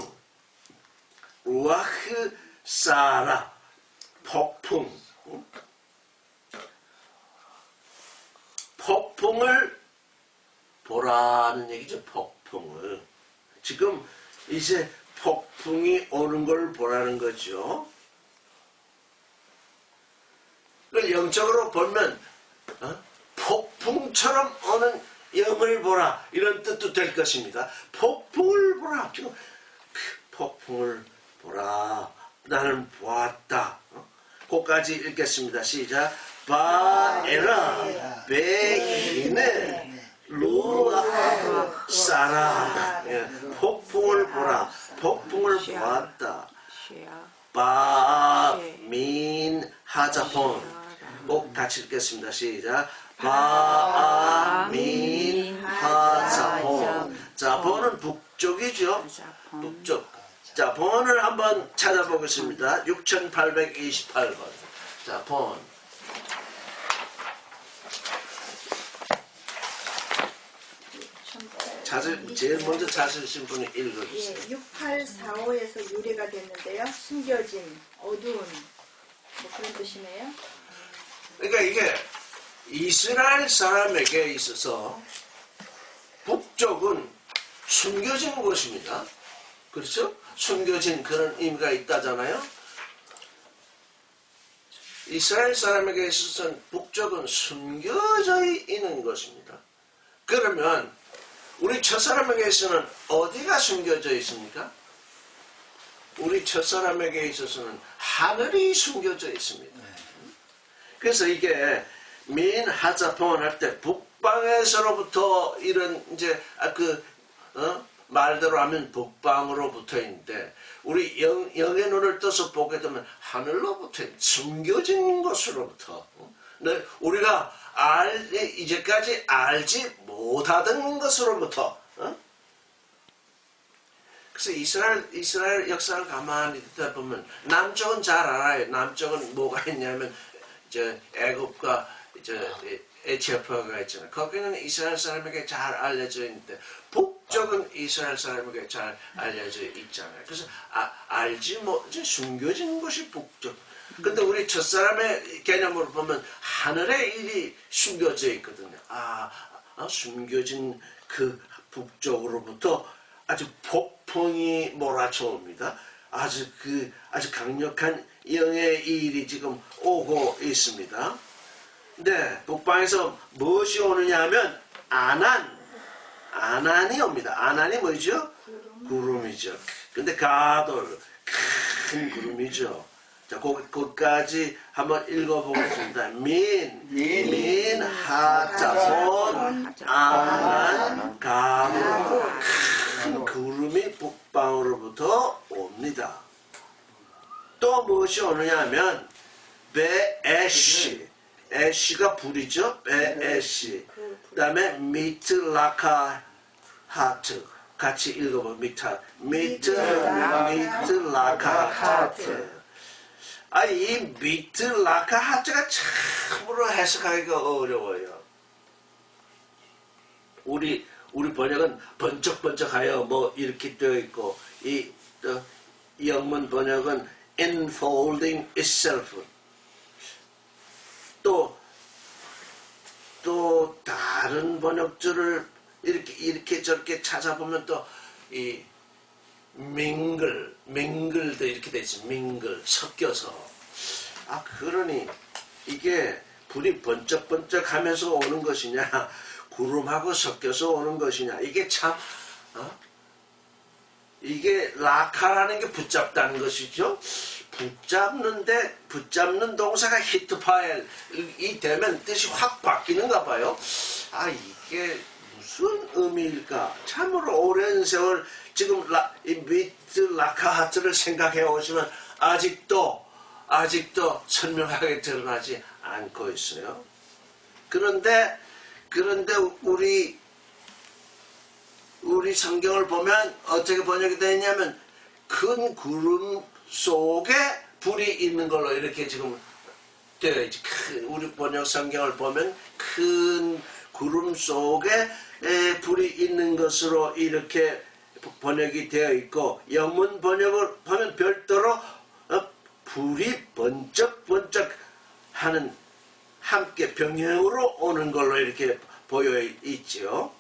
루아흐 사라 폭풍 폭풍을 보라는 얘기죠. 폭풍을 지금 이제 폭풍이 오는 걸 보라는 거죠. 그걸 영적으로 보면 폭풍처럼 오는 영을 보라 이런 뜻도 될 것입니다. 폭풍을 보라. 지금 폭풍을 보라. 나는 보았다. 그까지 읽겠습니다. 시작. 바에라 베히네 루아흐 사라. 폭풍을 보라. 폭풍을 보았다. 바민 하자폰. 꼭 같이 읽겠습니다. 시작. 바민 하자폰. 자, 본은 북쪽이죠. 북쪽. 자, 본을 한번 찾아보겠습니다. 6828번. 자, 본. 제일 먼저 찾으신 분이 읽어주세요. 예, 6845에서 유래가 됐는데요. 숨겨진, 어두운 뭐 그런 뜻이네요. 그러니까 이게 이스라엘 사람에게 있어서 북쪽은 숨겨진 곳입니다. 그렇죠? 숨겨진 그런 의미가 있다잖아요. 이스라엘 사람에게 있어서는 북쪽은 숨겨져 있는 것입니다. 그러면 우리 첫사람에게 있어서는 어디가 숨겨져 있습니까? 우리 첫사람에게 있어서는 하늘이 숨겨져 있습니다. 그래서 이게 민하자폰 할 때 북방에서로부터 이런 이제 말대로 하면 북방으로부터 있는데 우리 영의 눈을 떠서 보게 되면 하늘로부터 숨겨진 곳으로부터 우리가 이제까지 알지 못하던 것으로부터 그래서 이스라엘 역사를 가만히 듣다 보면 남쪽은 잘 알아요. 남쪽은 뭐가 있냐면 애굽과 에티오피아가 있잖아요. 거기는 이스라엘 사람에게 잘 알려져 있는데 북쪽은 이스라엘 사람에게 잘 알려져 있잖아요. 그래서 알지 숨겨진 곳이 북쪽. 근데 우리 첫사람의 개념으로 보면 하늘의 일이 숨겨져 있거든요. 숨겨진 그 북쪽으로부터 아주 폭풍이 몰아쳐옵니다. 아주 강력한 영의 일이 지금 오고 있습니다. 네, 북방에서 무엇이 오느냐 하면 아난이 옵니다. 아난이 뭐죠? 구름이죠. 근데 가돌, 큰 구름이죠. 자, 거기까지 한번 읽어보겠습니다. 민, 하자본, 아난, 가돌. 큰 구름이 북방으로부터 옵니다. 또 무엇이 오느냐 하면 베에시, 에시가 불이죠. 베에시. 그 다음에 미트 라카 하트. 같이 읽어봐. 미트 라카 하트. 아, 이 미트 라카 하트가 참으로 해석하기가 어려워요. 우리 번역은 번쩍번쩍하여 뭐 이렇게 되어 있고, 이 영문 번역은 enfolding itself. 또 다른 번역들을 이렇게 저렇게 찾아보면 또 이 밍글도 이렇게 돼 있어. 밍글 섞여서. 아, 그러니 이게 불이 번쩍번쩍하면서 오는 것이냐, 구름하고 섞여서 오는 것이냐, 이게 참 이게 라카라는 게 붙잡다는 것이죠. 붙잡는 동사가 히트파엘이 되면 뜻이 확 바뀌는가 봐요. 아, 이게 무슨 의미일까? 참으로 오랜 세월 지금 이 미트 라카하트를 생각해 오시면 아직도 선명하게 드러나지 않고 있어요. 그런데 우리 성경을 보면 어떻게 번역이 되어 있냐면 큰 구름 속에 불이 있는 걸로 이렇게 지금 되어 있지. 우리 번역 성경을 보면 큰 구름 속에 불이 있는 것으로 이렇게 번역이 되어 있고, 영문 번역을 보면 별도로 불이 번쩍번쩍 하는, 함께 병행으로 오는 걸로 이렇게 보여 있죠.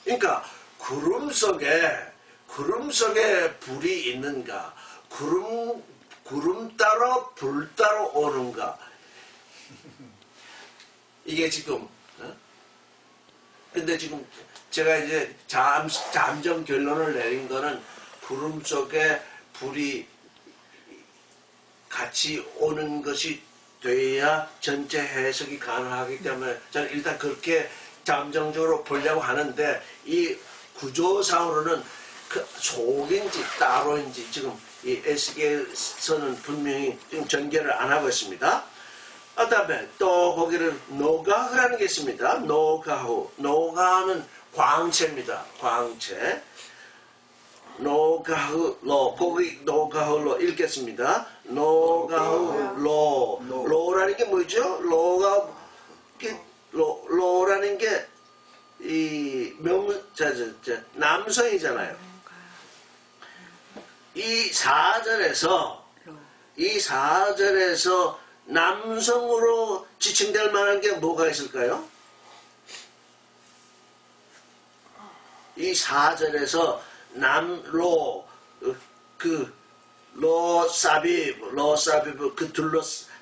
그러니까 구름 속에 불이 있는가, 구름 따로 불 따로 오는가, 이게 지금 근데 지금 제가 이제 잠정 결론을 내린 거는 구름 속에 불이 같이 오는 것이 돼야 전체 해석이 가능하기 때문에 저는 일단 그렇게 잠정적으로 보려고 하는데, 이 구조상으로는 그 속인지 따로인지 지금 이 에스겔서는 분명히 지금 전개를 안 하고 있습니다. 그 다음에 또 거기를 노가흐라는 게 있습니다. 노가흐는 광채입니다. 광채. 노가흐로, 거기 노가흐로 읽겠습니다. 노가흐로. 로라는 게 뭐죠? 로라는 게 이 남성이잖아요. 이 4절에서 남성으로 지칭될 만한 게 뭐가 있을까요? 이 4절에서 로사비브,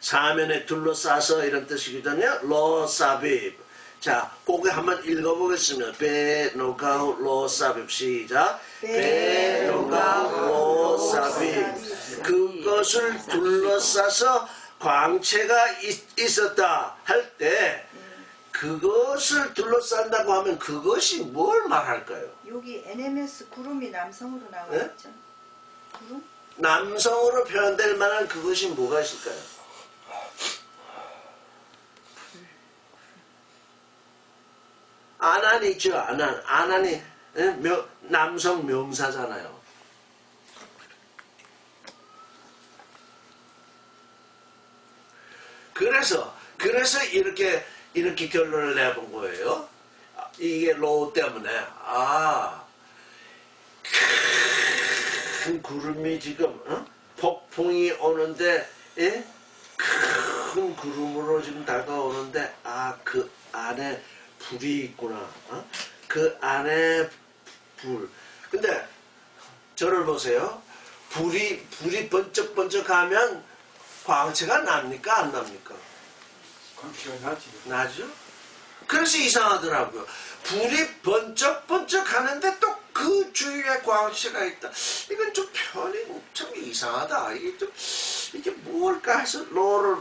사면에 둘러싸서 이런 뜻이거든요. 로사비브. 자, 그거 한번 읽어보겠습니다. 베노가우 로사비브. 시작. 베노가우 로사비브. 그것을 둘러싸서 광채가 있었다 할 때, 그것을 둘러싼다고 하면 그것이 뭘 말할까요? 여기 NMS 구름이 남성으로 나와 있죠. 구름? 남성으로 표현될 만한 그것이 뭐가 있을까요? 아난이 있죠. 아난이 남성 명사잖아요. 그래서 이렇게 결론을 내본 거예요. 이게 로 때문에 큰 구름이 지금 폭풍이 오는데 큰 구름으로 지금 다가오는데 그 안에 불이 있구나. 그 안에 불. 근데 저를 보세요. 불이 번쩍번쩍하면 광채가 납니까 안 납니까? 광채가 나지. 나죠? 그래서 이상하더라고요. 불이 번쩍번쩍 하는데 또 그 주위에 광채가 있다. 이건 좀 편이 참 이상하다. 이게 뭘까 해서 로를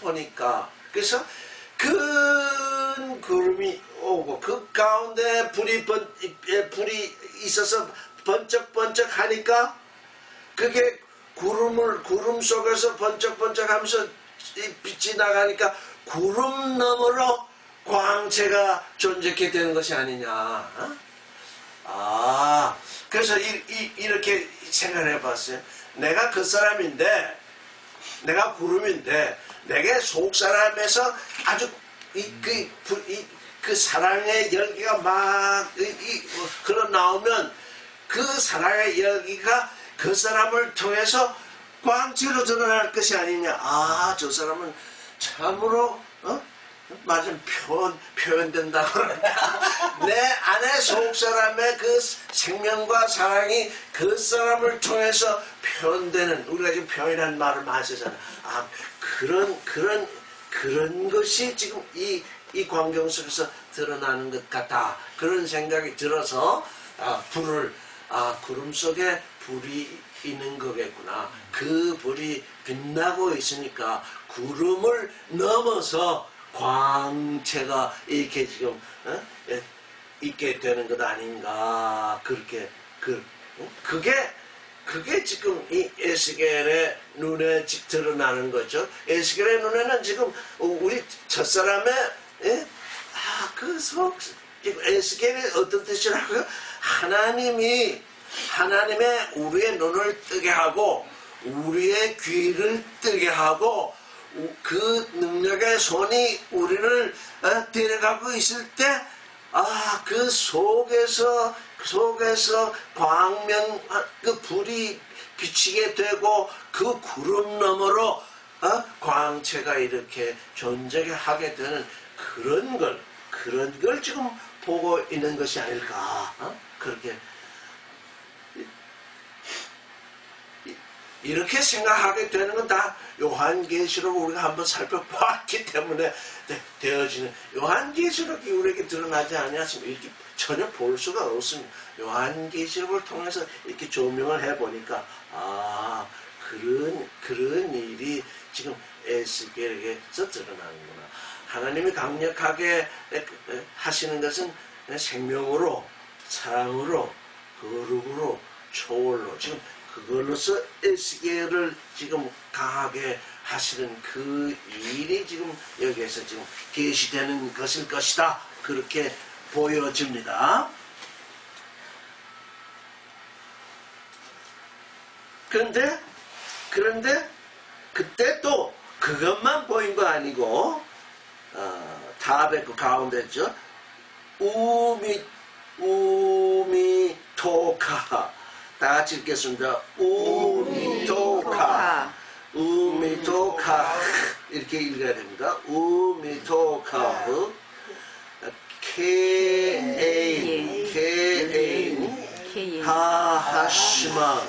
보니까. 그래서 큰 구름이 오고 그 가운데 불이 있어서 번쩍번쩍 하니까 그게 구름 속에서 번쩍번쩍하면서 이 빛이 나가니까 구름 너머로 광채가 존재케 되는 것이 아니냐. 어? 아, 그래서 이렇게 생각을 해봤어요. 내가 그 사람인데, 내가 구름인데, 내게 속 사람에서 아주 그 사랑의 열기가 막 흘러나오면 그 사랑의 열기가 그 사람을 통해서 광채로 드러날 것이 아니냐. 아, 저 사람은 참으로 맞은 표현된다고 그러니까 내 안에 속 사람의 그 생명과 사랑이 그 사람을 통해서 표현되는, 우리가 지금 표현이라는 말을 많이 쓰잖아. 아, 그런 것이 지금 이 광경 속에서 드러나는 것 같다. 그런 생각이 들어서 구름 속에 불이 있는 거겠구나. 그 불이 빛나고 있으니까 구름을 넘어서 광채가 이렇게 지금 있게 되는 것 아닌가. 그게 지금 이 에스겔의 눈에 드러나는 거죠. 에스겔의 눈에는 지금 우리 첫사람의 그 속 에스겔이 어떤 뜻이라고요? 하나님의 우리의 눈을 뜨게 하고 우리의 귀를 뜨게 하고 그 능력의 손이 우리를 데려가고 있을 때 그 속에서 광명 그 불이 비치게 되고 그 구름 너머로 광채가 이렇게 존재하게 하게 되는 그런 걸 지금 보고 있는 것이 아닐까. 그렇게 이렇게 생각하게 되는 건 다 요한계시록 우리가 한번 살펴봤기 때문에 되어지는, 요한계시록이 우리에게 드러나지 않았으면 이렇게 전혀 볼 수가 없습니다. 요한계시록을 통해서 이렇게 조명을 해보니까 그런 일이 지금 에스겔에게서 드러나는구나. 하나님이 강력하게 하시는 것은 생명으로, 사랑으로, 거룩으로, 초월로, 지금 그걸로서 에스겔을 지금 강하게 하시는 그 일이 지금 여기에서 지금 계시되는 것일 것이다. 그렇게 보여집니다. 그런데 그때 또 그것만 보인 거 아니고 탑의 그 가운데죠. 우미토카, 다 같이 읽겠습니다. 우미토카, 우미토카, 이렇게 읽어야 됩니다. 우미토카, 케에인, 하하시마,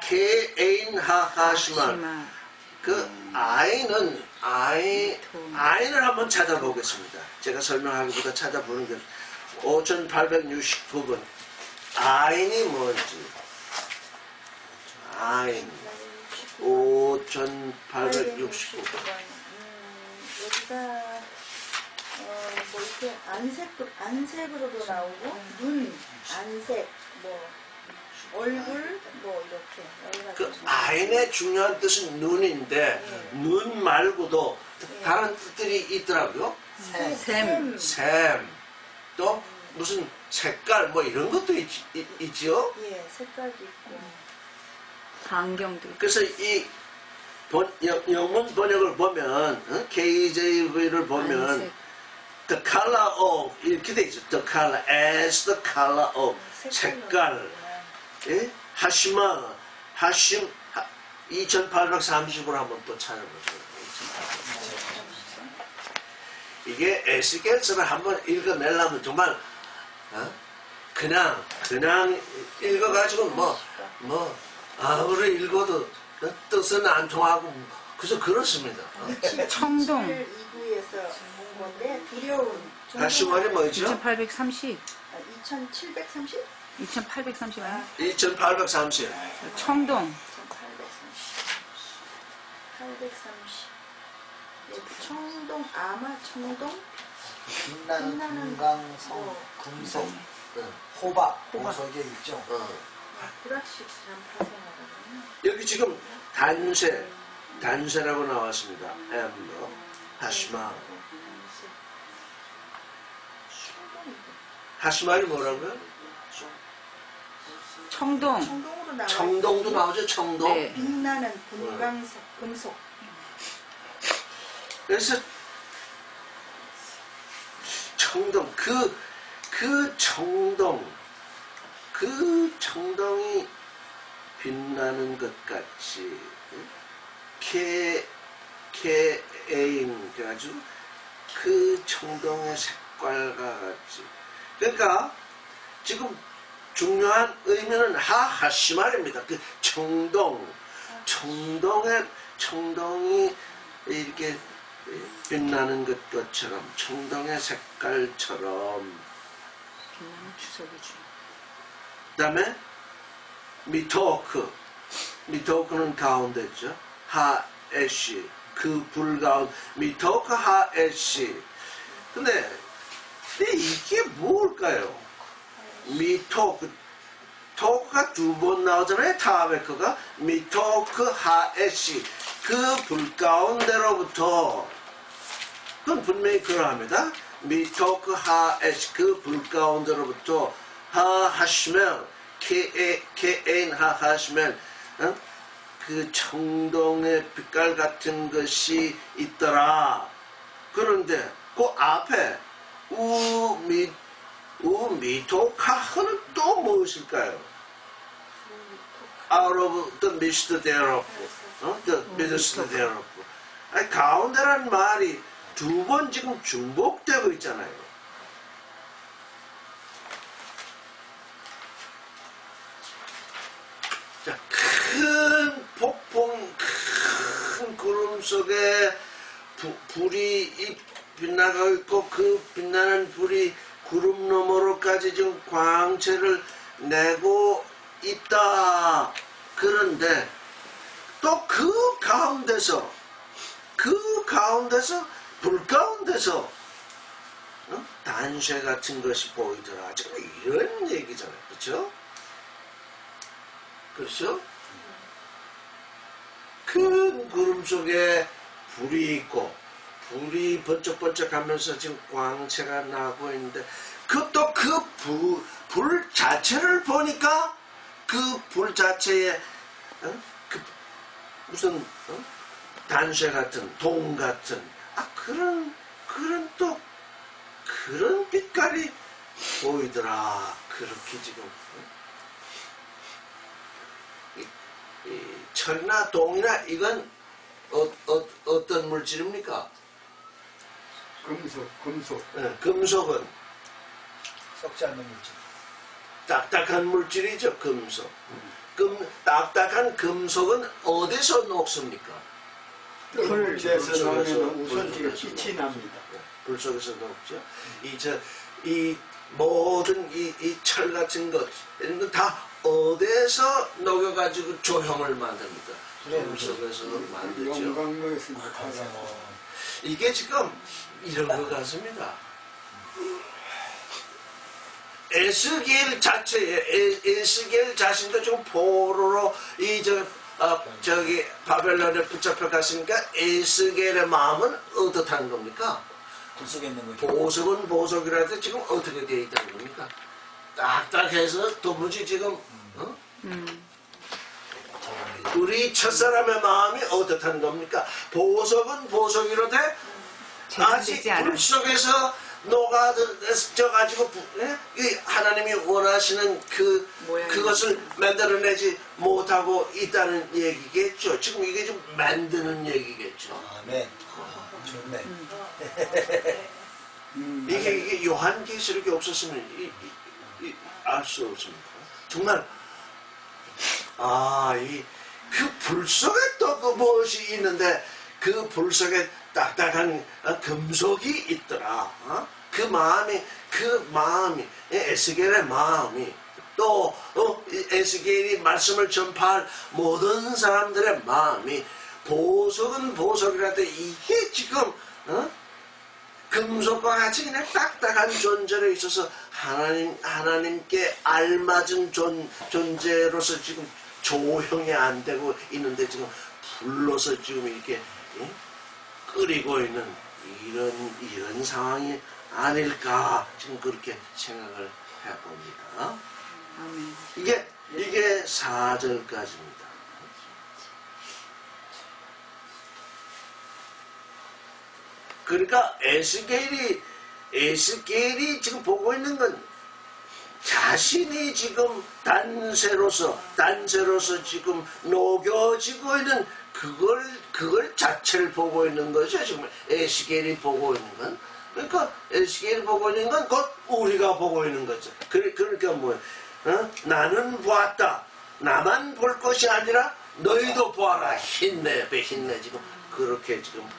케에인 하하시마. 그 아인을 한번 찾아보겠습니다. 제가 설명하기보다 찾아보는 게 5869번. 아인이 뭔지. 아인. 5869번. 여기가 뭐 이렇게 안색으로도 나오고 눈, 안색, 뭐 얼굴, 뭐 이렇게 여러 가지. 그 아인의 중요한 뜻은 눈인데 눈 말고도 다른 뜻들이 있더라고요. 샘. 또 무슨 색깔 뭐 이런 것도 있죠. 예, 색깔도 있고. 광경도. 그래서 이 영문 번역을 보면 KJV를 보면 안색. the color of 이렇게 돼 있죠. the color as the color of 색깔. 예? 하심 2830으로 한번 또 찾아보죠. 이게 에스겔서를 한번 읽어내려면 정말 그냥 읽어가지고 아무리 읽어도 뜻은 안 통하고 그래서 그렇습니다. 청동. 2부에서 본 건데 두려움. 다시 말이 뭐죠? 2830. 2730? 2830 아니야? 2830. 청동. 830. 청동, 청동? 빛나는 금강석, 금속, 호박, 보석에 있죠. 불확실한 파생하라고요. 여기 지금 단세라고 나왔습니다. 엠버, 하시마. 하시마이 뭐라고요? 청동. 청동으로 나와. 청동도 나오죠, 청동. 네. 빛나는 분광석, 금속. 그래서 청동, 그 청동이 빛나는 것 같이 케에인 그래가지고 그 청동의 색깔과 같이. 그러니까 지금 중요한 의미는 하시말입니다. 그 청동이 이렇게 빛나는 것처럼 청동의 색깔처럼. 빛나는 주석이죠. 그 다음에 미토크는 가운데죠. 하에시 그 불 가운데 미토크 하에시. 근데 이게 뭘까요? 토크가 두 번 나오잖아요. 타베크가 미토크 하에시 그 불 가운데로부터. 그건 분명히 그러합니다. 미토크 하에시 그 불 가운데로부터 하시면 케엔 하시면 그 청동의 빛깔 같은 것이 있더라. 그런데 그 앞에 우미토카는 또 무엇일까요? Out of the midst thereof. The midst thereof. 아니, 가운데라는 말이 두 번 지금 중복되고 있잖아요. 자, 큰 폭풍, 큰 구름 속에 불이 빛나가고 있고 그 빛나는 불이 구름 너머로까지 지금 광채를 내고 있다. 그런데 또 그 가운데서 불 가운데서 단쇠 같은 것이 보이더라. 지금 이런 얘기잖아요. 그렇죠? 그렇죠? 큰 구름 속에 불이 있고 불이 번쩍번쩍하면서 지금 광채가 나고 있는데 그것도 불 자체를 보니까 그 불 자체에 그 무슨 단쇠 같은 동 같은 그런 빛깔이 보이더라. 그렇게 지금 이 철이나 동이나 이건 어떤 물질입니까? 금속. 네, 금속은 썩지 않는 물질. 딱딱한 물질이죠. 금속. 딱딱한 금속은 어디서 녹습니까? 불에서 나오면 우선 불 지금 빛이 납니다. 불 속에서 녹죠. 이 모든 이 철 같은 것 이런 건 다 어디서 녹여가지고 조형을 만듭니까? 불 속에서 만들죠. 영광로에서 나타나서 이게 지금 이런 것 같습니다. 에스겔 자신도 지금 포로로 저기 바벨론에 붙잡혀 갔으니까 에스겔의 마음은 어떻다는 겁니까? 불 속에 있는 거죠. 보석은 보석이라도 지금 어떻게 되어 있다는 겁니까? 딱딱해서 도무지 지금 우리 첫사람의 마음이 어떻다는 겁니까? 보석은 보석이라도 아직 재현되지 않아. 불 속에서 녹아져가지고 하나님이 원하시는 그것을 만들어내지 못하고 있다는 얘기겠죠. 지금 이게 좀 만드는 얘기겠죠. 아멘. 좋네. 이게 요한계시록이 없었으면 알 수 없습니다. 정말 그 불 속에 또 그 무엇이 있는데 그 불 속에 딱딱한 금속이 있더라. 그 마음이 에스겔의 마음이 또 에스겔이 말씀을 전파할 모든 사람들의 마음이 보석은 보석이라도 이게 지금 금속과 같이 그냥 딱딱한 존재로 있어서 하나님께 알맞은 존재로서 지금 조형이 안 되고 있는데 지금 불러서 지금 이렇게 끓이고 있는 이런 상황이 아닐까 지금 그렇게 생각을 해봅니다. 아멘. 이게 4절까지입니다. 그러니까 에스겔이 지금 보고 있는 건 자신이 지금 단세로서 지금 녹여지고 있는 그걸 자체를 보고 있는 거죠. 지금 에스겔이 보고 있는 건. 그러니까 에스겔이 보고 있는 건 곧 우리가 보고 있는 거죠. 그러니까 뭐예요? 나는 보았다. 나만 볼 것이 아니라 너희도 보아라. 힘내 지금 그렇게 지금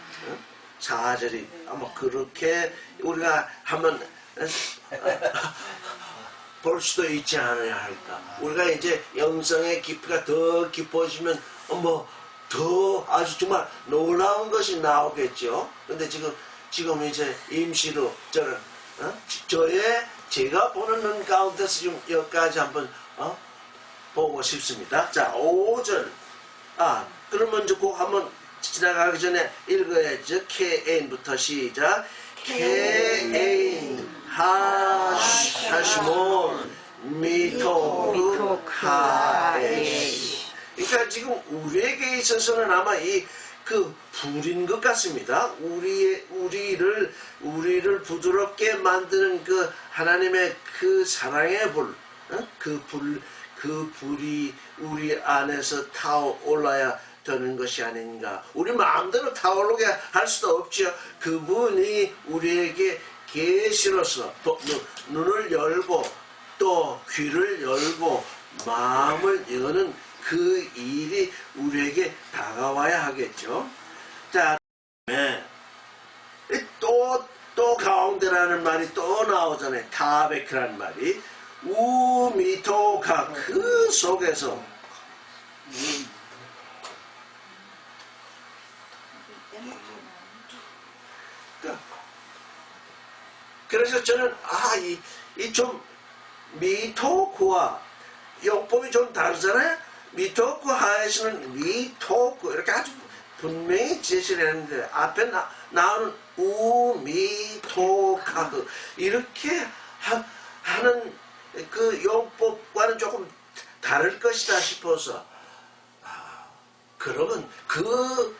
4절이 아마 그렇게 우리가 한번 볼 수도 있지 않아야 할까. 우리가 이제 영성의 깊이가 더 깊어지면 더 아주 정말 놀라운 것이 나오겠죠. 근데 지금 이제 임시로 저는 제가 보는 눈 가운데서 지금 여기까지 한번 보고 싶습니다. 자, 5절. 그럼 먼저 꼭 한번 지나가기 전에 읽어야죠. 케인부터 시작. 케인 하시몬 미토 카에시. 그러니까 지금 우리에게 있어서는 아마 그 불인 것 같습니다. 우리를 부드럽게 만드는 그 하나님의 그 사랑의 불, 그 불이 우리 안에서 타올라야 되는 것이 아닌가. 우리 마음대로 타오르게 할 수도 없죠. 그분이 우리에게 계시로서 눈을 열고 또 귀를 열고 마음을 여는 그 일이 우리에게 다가와야 하겠죠. 자, 또 가운데라는 말이 또 나오잖아요. 타베크라는 말이. 우미토카 그 속에서 그래서 저는 이 좀 미토쿠와 용법이 좀 다르잖아요. 미토쿠 하에서는 미토쿠 이렇게 아주 분명히 제시를 했는데 앞에 나오는 우미토카흐 이렇게 하는 그 용법과는 조금 다를 것이다 싶어서 그러면 그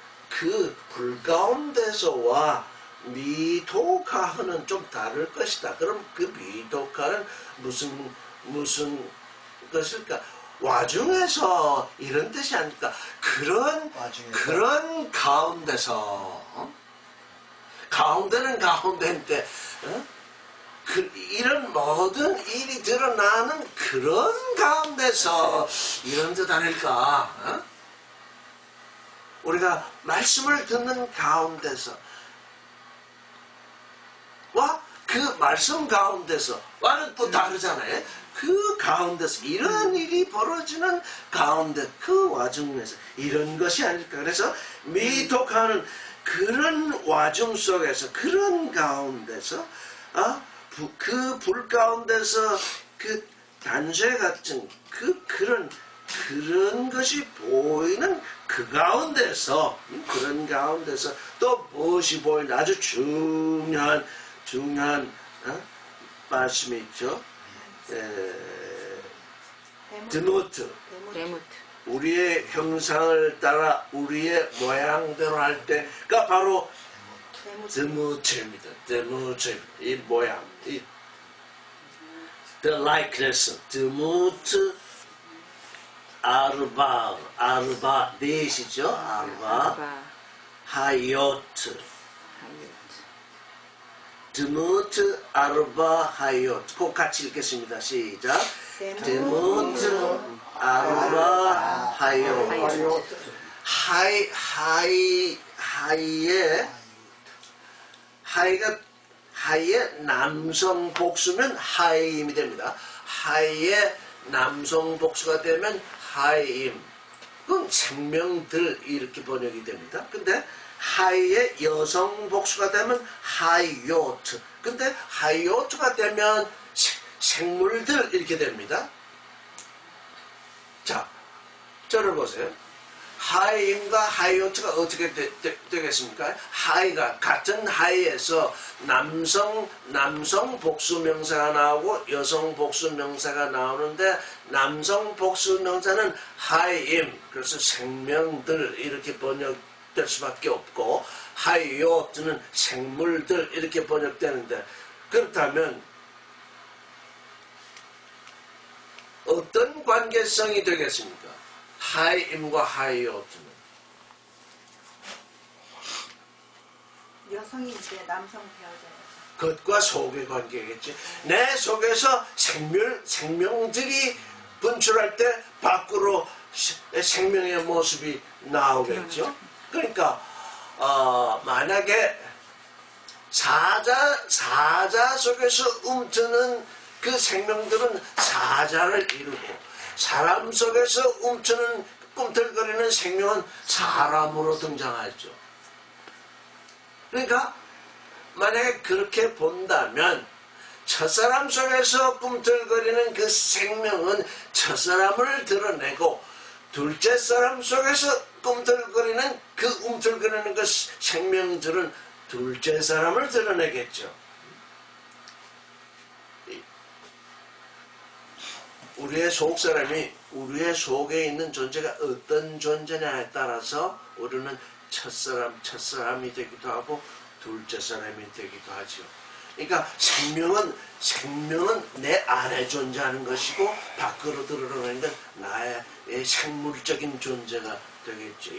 불 가운데서와 미토카흐는 좀 다를 것이다. 그럼 그 미토카는 무슨 것일까? 와중에서 이런 뜻이 아닐까? 그런 가운데서 가운데는 가운데인데 이런 모든 일이 드러나는 그런 가운데서 이런 뜻 아닐까? 우리가 말씀을 듣는 가운데서 와 그 말씀 가운데서 와는 또 다르잖아요. 그 가운데서 이런 일이 벌어지는 가운데 그 와중에서 이런 것이 아닐까. 그래서 미토카는 그런 와중 속에서 그런 가운데서 그 불 가운데서 그 단죄 같은 그런 것이 보이는 그 가운데서 그런 가운데서 또 무엇이 보이는 아주 중요한 말씀이 있죠. 드무트. 우리의 형상을 따라 우리의 모양대로 할 때가 바로 드무트입니다. 드무트 이 모양, the likeness. 드무트 아르바 넷이죠. 아르바 하요트. 드무트 아르바 하요트. 꼭 같이 읽겠습니다. 시작. 드무트 아르바 하요트. 하이의 남성 복수면 하임이 됩니다. 하이의 남성 복수가 되면 하임. 그건 생명들 이렇게 번역이 됩니다. 근데 하이의 여성 복수가 되면 하이요트. 근데 하이요트가 되면 생물들 이렇게 됩니다. 자, 저를 보세요. 하이임과 하이요트가 어떻게 되겠습니까? 하이가 같은 하이에서 남성 복수 명사가 나오고 여성 복수 명사가 나오는데 남성 복수 명사는 하이임, 그래서 생명들 이렇게 번역될 수밖에 없고 하이요트는 생물들 이렇게 번역되는데, 그렇다면 어떤 관계성이 되겠습니까? 하이임과 하이요트는 여성이 이제 남성 배우자예요. 것과 속의 관계겠지. 내 속에서 생명들이 분출할 때 밖으로 생명의 모습이 나오겠죠. 그러니까 만약에 사자 속에서 움트는 그 생명들은 사자를 이루고 사람 속에서 움트는 꿈틀거리는 생명은 사람으로 등장하죠. 그러니까 만약에 그렇게 본다면 첫사람 속에서 꿈틀거리는 그 생명은 첫사람을 드러내고 둘째 사람 속에서 꿈틀거리는 그 움틀거리는 그 생명들은 둘째 사람을 드러내겠죠. 우리의 속사람이 우리의 속에 있는 존재가 어떤 존재냐에 따라서 우리는 첫사람이 되기도 하고 둘째 사람이 되기도 하죠. 그러니까 생명은 내 안에 존재하는 것이고 밖으로 드러나는 건 나의 생물적인 존재가 되겠죠.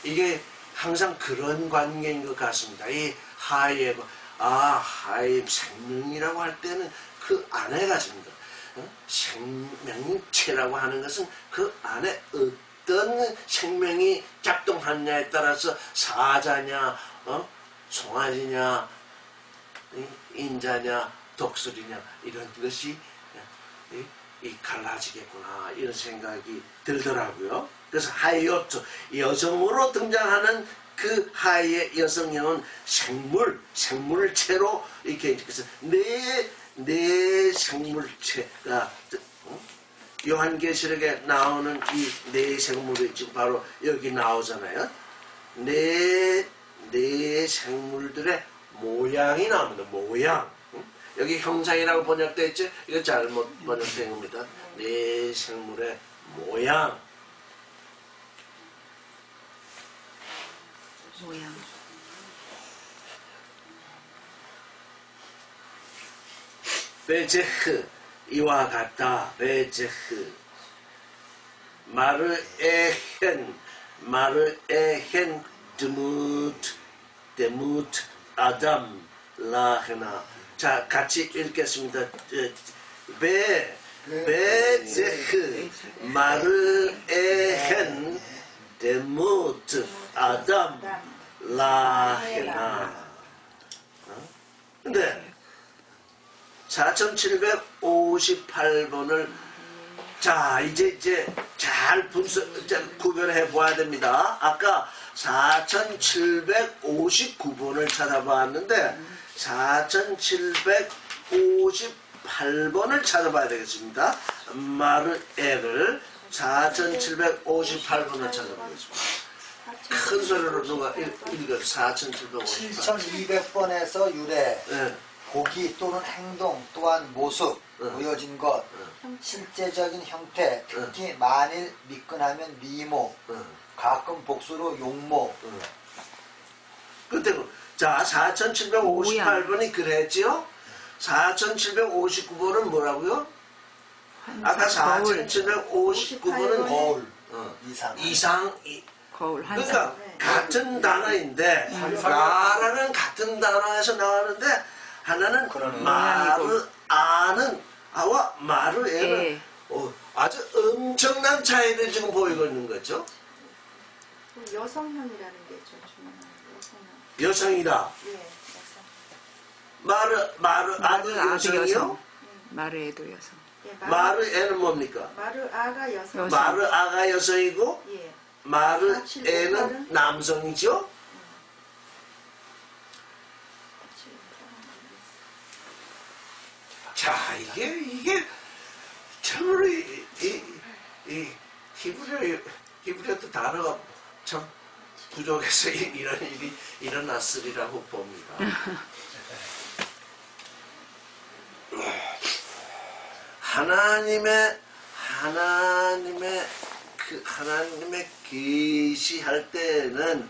이게 항상 그런 관계인 것 같습니다. 이 하이의 생명이라고 할 때는 그 안에 가집니다. 생명체라고 하는 것은 그 안에 어떤 생명이 작동하느냐에 따라서 사자냐, 송아지냐, 인자냐, 독수리냐 이런 것이 갈라지겠구나 이런 생각이 들더라고요. 그래서 하이요트, 여성으로 등장하는 그 하이의 여성형은 생물체로 이렇게 그래서 네 생물체가 요한계시록에 나오는 이 네 생물이 지금 바로 여기 나오잖아요. 네 생물들의 모양이 나옵니다. 모양. 여기 형상이라고 번역되어 있죠? 이거 잘못 번역된 겁니다. 네 생물의 모양. 베제흐 이와 같다. 베제흐 마르에헨 드무트 아담 라헤나. 자, 같이 읽겠습니다. 베제흐 마르에헨 드무트 아담 라헤나. 근데 4758번을 자 이제 잘 구별해 보아야 됩니다. 아까 4759번을 찾아봤는데 4758번을 찾아봐야 되겠습니다. 마르에를 4758번을 찾아보겠습니다. 큰 소리로 누가 읽어요. 4758. 7200번에서 유래, 네. 보기 또는 행동 또한 모습, 보여진 것, 실제적인 형태, 특히 만일 미끈하면 미모, 가끔 복수로 용모. 근데 자 4758번이 그랬지요? 4759번은 뭐라고요? 아까 4759번은 거울, 이상 거울 그러니까 같은 단어인데 라라는 같은 단어에서 나왔는데 하나는 마르아는 아와 마르에는 아주 엄청난 차이를 지금 보이고 있는 거죠. 여성형이라는 게 좀 중요한 여성형. 여성이다. 예, 마르아도 여성이요? 마르에도 여성. 예, 마르에는 뭡니까? 마르아가 여성. 여성. 마르아가 여성이고 예. 마르에는 남성이죠? 이게 참으로 이 히브리어도 단어가 참 부족해서 이런 일이 일어났으리라고 봅니다. 하나님의 계시할 때는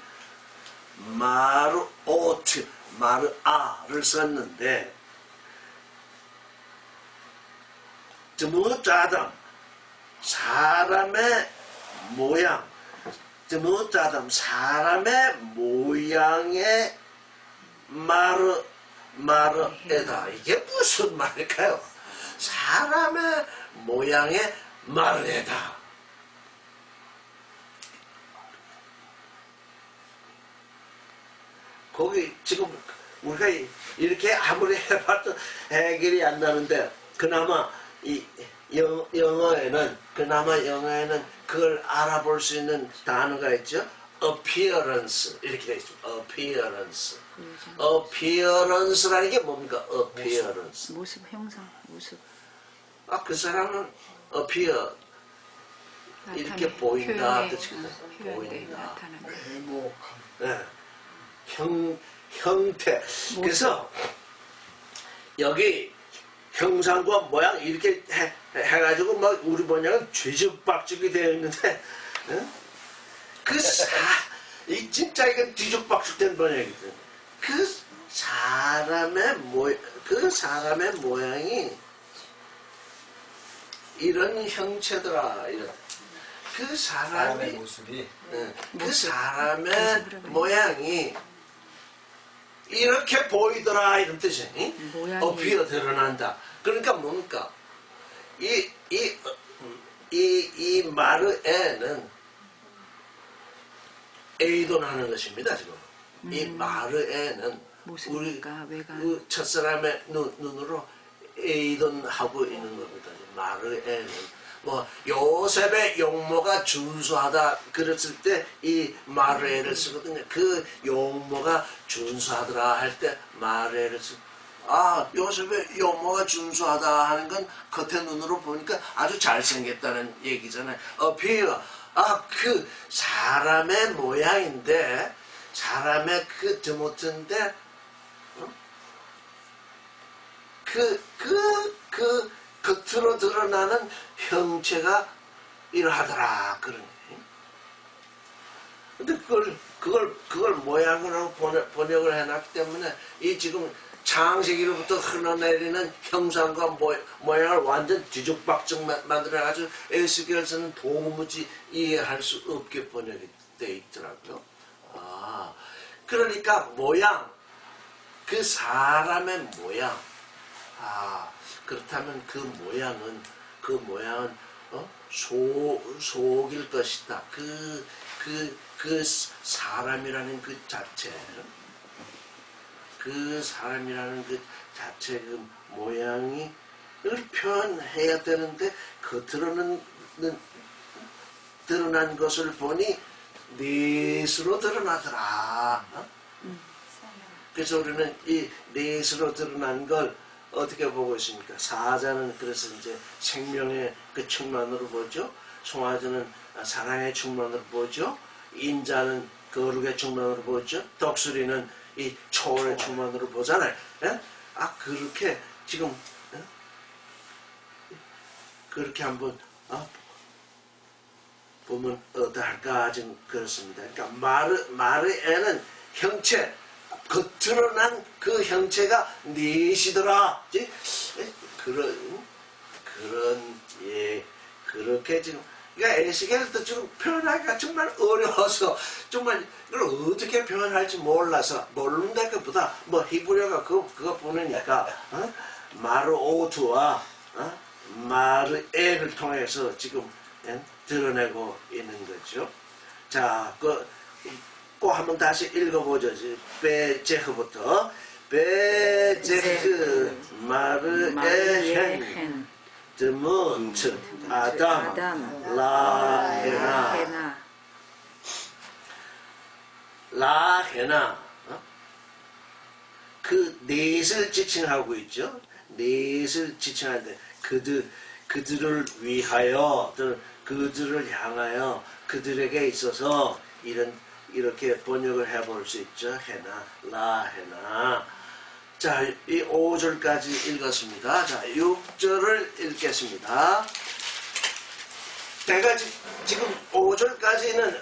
마르오트, 마르아를 썼는데 드무자담 사람의 모양, 드무자담 사람의 모양의 마르에다. 이게 무슨 말일까요? 사람의 모양의 마르에다. 거기 지금 우리가 이렇게 아무리 해봐도 해결이 안 나는데 그나마 이 영어에는 그걸 알아볼 수 있는 단어가 있죠. appearance 이렇게 되어 있습니다. appearance라는 게 뭡니까? appearance. 모습 형상, 모습. 그 사람은 appear 이렇게 보인다 뜻이거든. 보인다. 나타나는. 행복함. 네. 형태. 그래서 여기 형상과 모양 이렇게 해가지고 막 우리 번역은 뒤죽박죽이 되어 있는데 이 진짜 이건 뒤죽박죽된 번역이거든. 그 사람의 모양이 이런 형체더라. 이런. 그 사람의 모습이 그 사람의 모양이 이렇게 보이더라 이런 뜻이니 어피어 드러난다. 그러니까 뭡니까? 이 마르에는 에이돈하는 것입니다. 지금 이 마르에는 우리 그 첫사람의 눈으로 에이돈하고 있는 겁니다. 마르에는 뭐 요셉의 용모가 준수하다 그랬을 때 이 마르에를 쓰거든요. 그 용모가 준수하더라 할 때 마르에를 쓰. 요셉의 용모가 준수하다 하는 건 겉에 눈으로 보니까 아주 잘생겼다는 얘기잖아요. 그 사람의 모양인데 사람의 그 드모트인데 겉으로 드러나는 형체가 이러하더라 그런. 근데 그걸 모양으로 번역을 해놨기 때문에 이 지금 창세기로부터 흘러내리는 형상과 모양을 완전 뒤죽박죽 만들어가지고 에스겔서는 도무지 이해할 수 없게 번역이 돼 있더라고요. 그러니까 모양, 그 사람의 모양. 그렇다면 그 모양은 속일 것이다. 그 사람이라는 그 자체, 그 모양이 표현해야 되는데 겉으로는 드러난 것을 보니 넷으로 드러나더라. 그래서 우리는 이 넷으로 드러난 걸 어떻게 보고 있습니까? 사자는 그래서 이제 생명의 그 충만으로 보죠. 송아지는 사랑의 충만으로 보죠. 인자는 거룩의 충만으로 보죠. 덕수리는 이 초월의 충만으로 보잖아요. 예? 그렇게 지금 그렇게 한번 보면 어떨까 지금 그렇습니다. 그러니까 마르에는 형체 겉으로 난 그 형체가 넷이더라. 그렇게 지금 그러니까 에스겔도 지금 표현하기가 정말 어려워서 정말 이걸 어떻게 표현할지 몰라서 모른다 것보다 뭐 히브리어가 그거 보내니까 마르오트와 마르에를 통해서 지금 드러내고 있는 거죠. 자, 꼭 한번 다시 읽어보죠. 베제흐부터 베제흐 마르에헨 드문트 아담 라헤나 그 넷을 지칭하고 있죠. 넷을 지칭하는데 그들을 위하여, 그들을 향하여, 그들에게 있어서 이렇게 번역을 해볼 수 있죠. 해나, 라해나. 자, 이 5절까지 읽었습니다. 자, 6절을 읽겠습니다. 내가 지금 5절까지는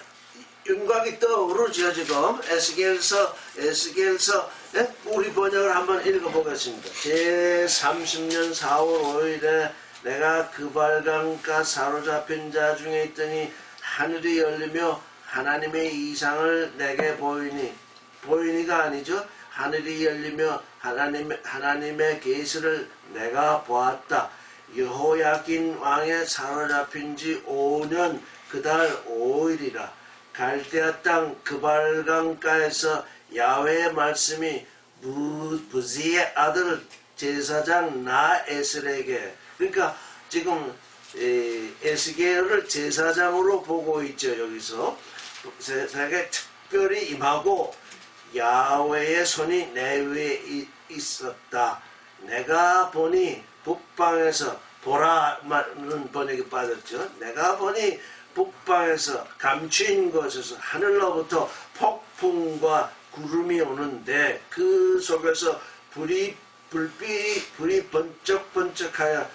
윤곽이 떠오르죠. 지금 에스겔서 우리 번역을 한번 읽어보겠습니다. 제30년 4월 5일에 내가 그발강가 사로잡힌 자 중에 있더니 하늘이 열리며 하나님의 이상을 내게 보이니가 아니죠. 하늘이 열리며 하나님의 계시를 내가 보았다. 여호야긴 왕의 사로잡힌 지 5년 그달 5일이라. 갈대아 땅 그발강가에서 야훼의 말씀이 부지의 아들 제사장 나에슬에게, 그러니까 지금 에스겔을 제사장으로 보고 있죠. 여기서 제사장에게 특별히 임하고 야훼의 손이 내 위에 있었다. 내가 보니 북방에서, 보라는 번역이 빠졌죠. 내가 보니 북방에서 감추인 곳에서 하늘로부터 폭풍과 구름이 오는데 그 속에서 불이 번쩍번쩍하여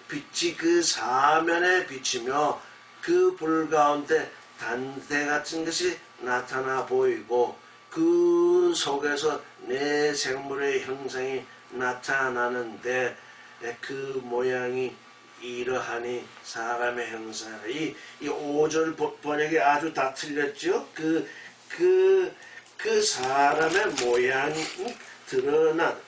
빛이 그 사면에 비치며 그 불 가운데 단대 같은 것이 나타나 보이고 그 속에서 내 생물의 형상이 나타나는데 그 모양이 이러하니 사람의 형상이라. 이 5절 번역이 아주 다 틀렸죠. 그 사람의 모양이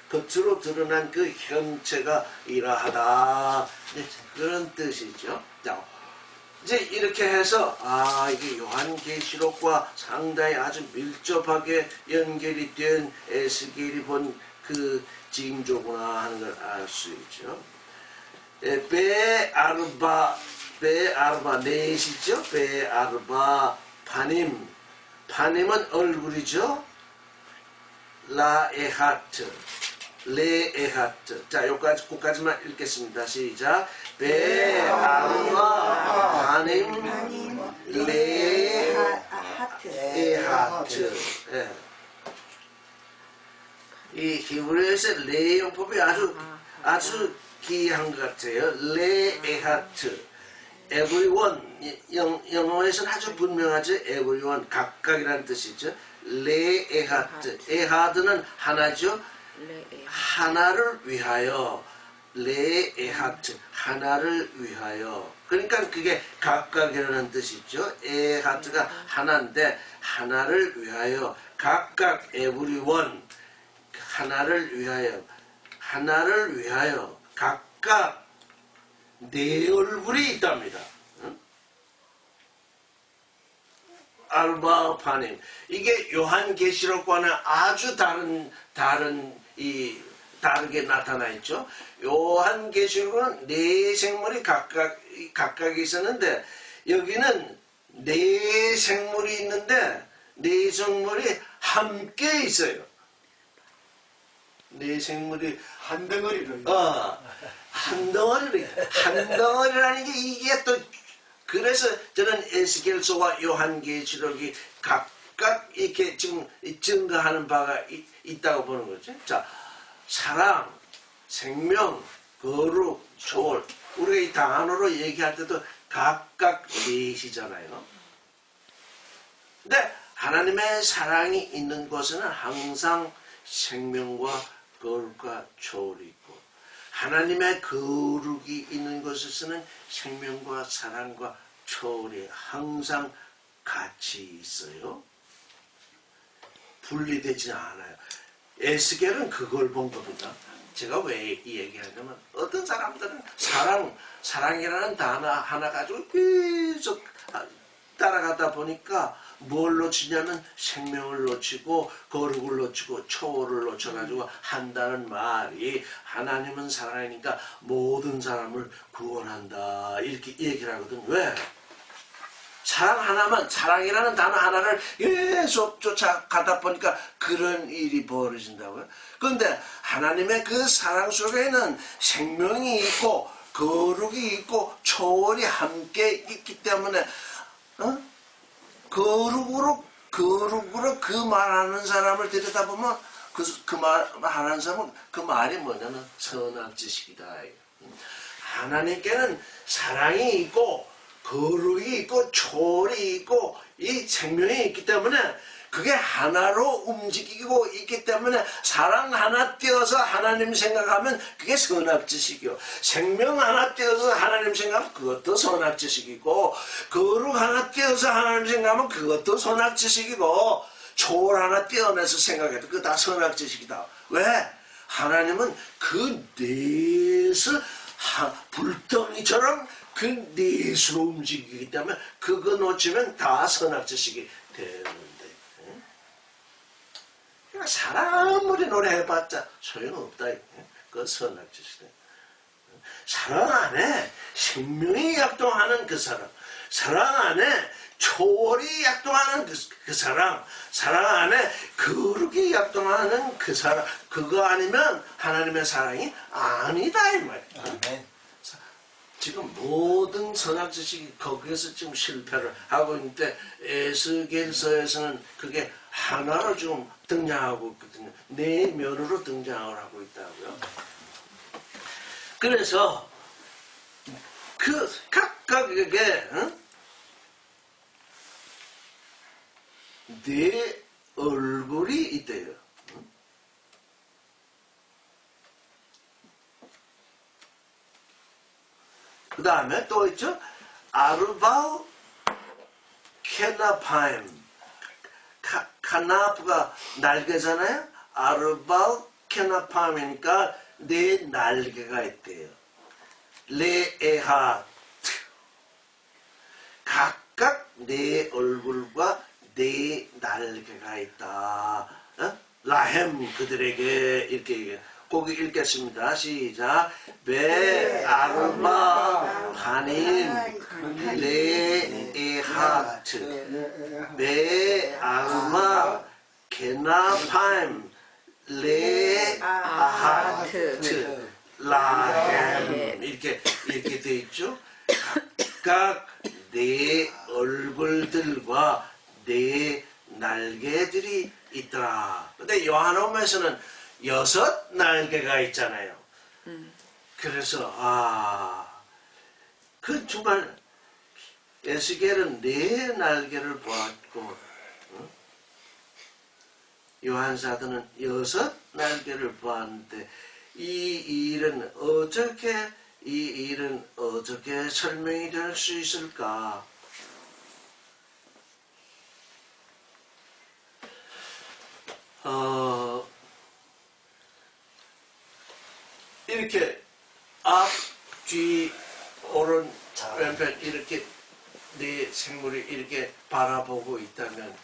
겉으로 드러난 그 형체가 이러하다. 네, 그런 뜻이죠. 자, 이제 이렇게 해서 이게 요한계시록과 상당히 아주 밀접하게 연결이 된 에스겔이 본 그 징조구나 하는 걸 알 수 있죠. 베아르바 넷이죠. 베아르바 파님은 얼굴이죠. 라에하트 레에하트. 자, 여기까지만 읽겠습니다. 시작. 베아르바 파님 레에하트. 이 히브리어에서 레 용법이 아주 기이한 것 같아요. 레에하트. everyone. 영어에서는 아주 분명하죠. everyone. 각각이라는 뜻이죠. 레에하트. 에하드는 하나죠. 하나를 위하여. 레에하트. 하나를 위하여. 그러니까 그게 각각이라는 뜻이죠. 에하트가 하나인데 하나를 위하여. 각각 everyone. 하나를 위하여 각각 네 얼굴이 있답니다. 알바파님. 이게 요한계시록과는 아주 다르게 나타나 있죠. 요한계시록은 네 생물이 각각 있었는데 여기는 네 생물이 있는데 네 생물이 함께 있어요. 네 생물이 한 덩어리로. 한 덩어리라는 게 이게 또 그래서 저는 에스겔서와 요한계시록이 각각 이렇게 지금 증거하는 바가 있다고 보는 거죠. 자, 사랑, 생명, 거룩, 초월. 우리가 이 단어로 얘기할 때도 각각 넷이잖아요. 근데 하나님의 사랑이 있는 곳에는 항상 생명과 거룩과 초월이 있고 하나님의 거룩이 있는 곳에서는 생명과 사랑과 초월이 항상 같이 있어요. 분리되지 않아요. 에스겔은 그걸 본 겁니다. 제가 왜 이 얘기하냐면 어떤 사람들은 사랑이라는 단어 하나 가지고 계속 따라가다 보니까 뭘 놓치냐면 생명을 놓치고 거룩을 놓치고 초월을 놓쳐가지고 한다는 말이 하나님은 사랑이니까 모든 사람을 구원한다 이렇게 얘기를 하거든. 왜? 사랑 하나만, 사랑이라는 단어 하나를 계속 쫓아가다 보니까 그런 일이 벌어진다고요. 그런데 하나님의 그 사랑 속에는 생명이 있고 거룩이 있고 초월이 함께 있기 때문에 거룩으로 그 말하는 사람을 들여다보면 그 말하는 사람은 그 말이 뭐냐면 선악지식이다. 하나님께는 사랑이 있고 거룩이 있고 초월이 있고 이 생명이 있기 때문에 그게 하나로 움직이고 있기 때문에 사랑 하나 띄어서 하나님 생각하면 그게 선악지식이요. 생명 하나 띄어서 하나님 생각하면 그것도 선악지식이고 거룩 하나 띄어서 하나님 생각하면 그것도 선악지식이고 초월 하나 띄어내서 생각해도 그거 다 선악지식이다. 왜? 하나님은 그 넷을 불덩이처럼 그 넷으로 움직이기 때문에 그거 놓치면 다 선악지식이 되는데 사랑 아무리 노래해봤자 소용없다. 그건 선악지식이다. 사랑 안에 생명이 약동하는 그 사람, 사랑 안에 초월이 약동하는 그 사랑, 사랑 안에 거룩이 약동하는 그 사랑, 그거 아니면 하나님의 사랑이 아니다 이 말이야. 아멘. 지금 모든 선악지식이 거기에서 지금 실패를 하고 있는데 에스겔서에서는 그게 하나로 지금 등장하고 있거든요. 네 면으로 등장을 하고 있다고요. 그래서 그 각각에게 네 얼굴이 있대요. 그 다음에 또 있죠. 아르바우 케나파임. 카나프가 날개잖아요. 아르바우 케나파임이니까 네 날개가 있대요. 레에하트. 각각 네 얼굴과 네 날개가 있다. 라햄 그들에게 이렇게 얘기해요. 거기 읽겠습니다. 시작. 베 아르바 하님 레에하트 베 아르바 게나파임 레아하트 라햄 이렇게 돼 있죠. 각각 네 얼굴들과 네 날개들이 있더라. 근데 요한복음에서는 6 날개가 있잖아요. 그래서 그 정말 에스겔은 4 날개를 보았고 요한사도는 6 날개를 보았는데 이 일은 어떻게 설명이 될 수 있을까? 이렇게 앞, 뒤, 오른, 왼편 이렇게 네 생물이 이렇게 바라보고 있다면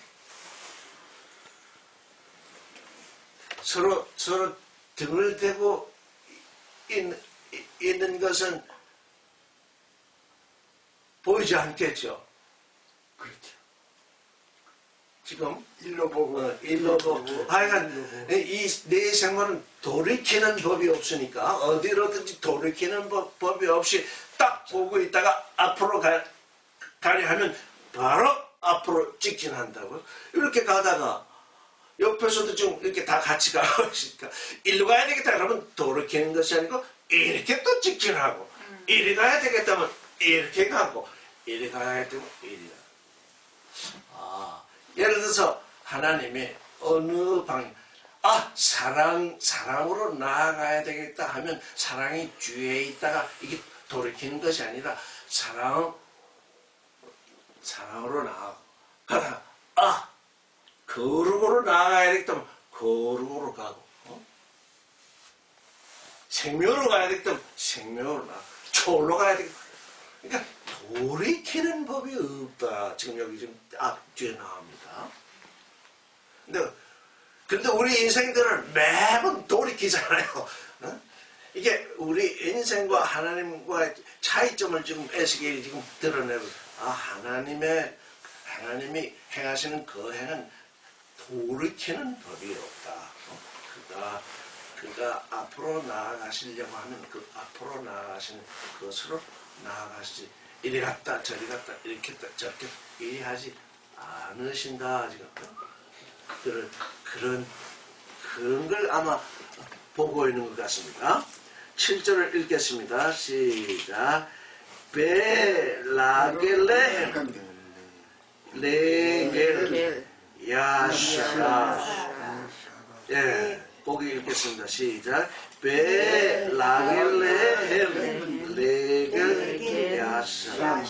서로 등을 대고 있는 것은 보이지 않겠죠. 그렇죠. 지금 일로 보고 하여간 이 네 생물은 돌이키는 법이 없으니까 어디로든지 돌이키는 법이 없이 딱 보고 있다가 앞으로 가려 하면 바로 앞으로 직진한다고. 이렇게 가다가 옆에서도 지금 이렇게 다 같이 가고 있으니까 일로 가야 되겠다 그러면 돌이키는 것이 아니고 이렇게 또 직진하고 이리 가야 되겠다면 이렇게 가고 이리 가야 되면 이리 가. 예를 들어서 하나님이 어느 방향 사랑으로 나아가야 되겠다 하면 사랑이 뒤에 있다가 이게 돌이키는 것이 아니라 사랑으로 나아가다 거룩으로 나아가야 되겠다 하면 거룩으로 가고 생명으로 가야 되겠다 생명으로 나가 초월로 가야 되겠다. 그러니까 돌이키는 법이 없다. 지금 여기 지금 뒤에 나옵니다. 근데 우리 인생들은 매번 돌이키잖아요. 이게 우리 인생과 하나님과의 차이점을 지금 에스겔이 지금 드러내고, 하나님이 행하시는 그 행은 돌이키는 법이 없다. 그가 앞으로 나아가시려고 하면 그 앞으로 나아가시는 것으로 나아가시지, 이리 갔다 저리 갔다 이렇게 했다 저렇게 이해하지 않으신다. 지금 그런 걸 아마 보고 있는 것 같습니다. 7절을 읽겠습니다. 시작. 베라겔레헴 레겔 야샤라. 예, 보기 읽겠습니다. 시작. 베라겔레헴 레겔 야샤라.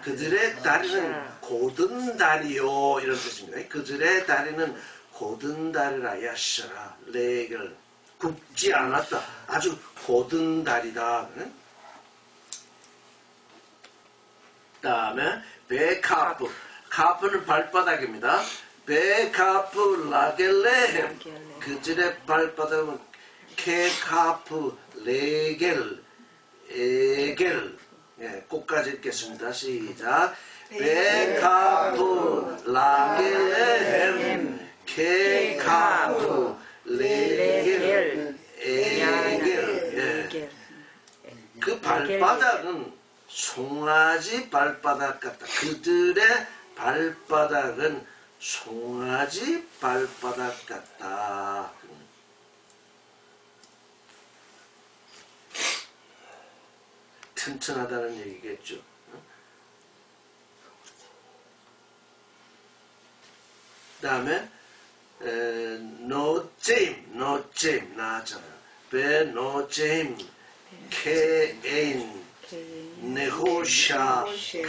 그들의 다리는 고든 다리요, 이런 뜻입니다. 그들의 다리는 고든 다리라. 야샤라 레겔, 굽지 않았다. 아주 고든 다리다. 다음에 베카프, 카프는 발바닥입니다. 베카프 라겔레헴, 그들의 발바닥은 케카프 레겔 에겔. 예, 꼭까지 읽겠습니다. 시작. 베카프 라겔레헴 케카프 레겔 에겔. 예. 그 발바닥은 송아지 발바닥 같다. 그들의 발바닥은 송아지 발바닥 같다. 튼튼하다는 얘기겠죠. 다음에 노제임 나왔잖아요. 베노제임 케에인 네호샤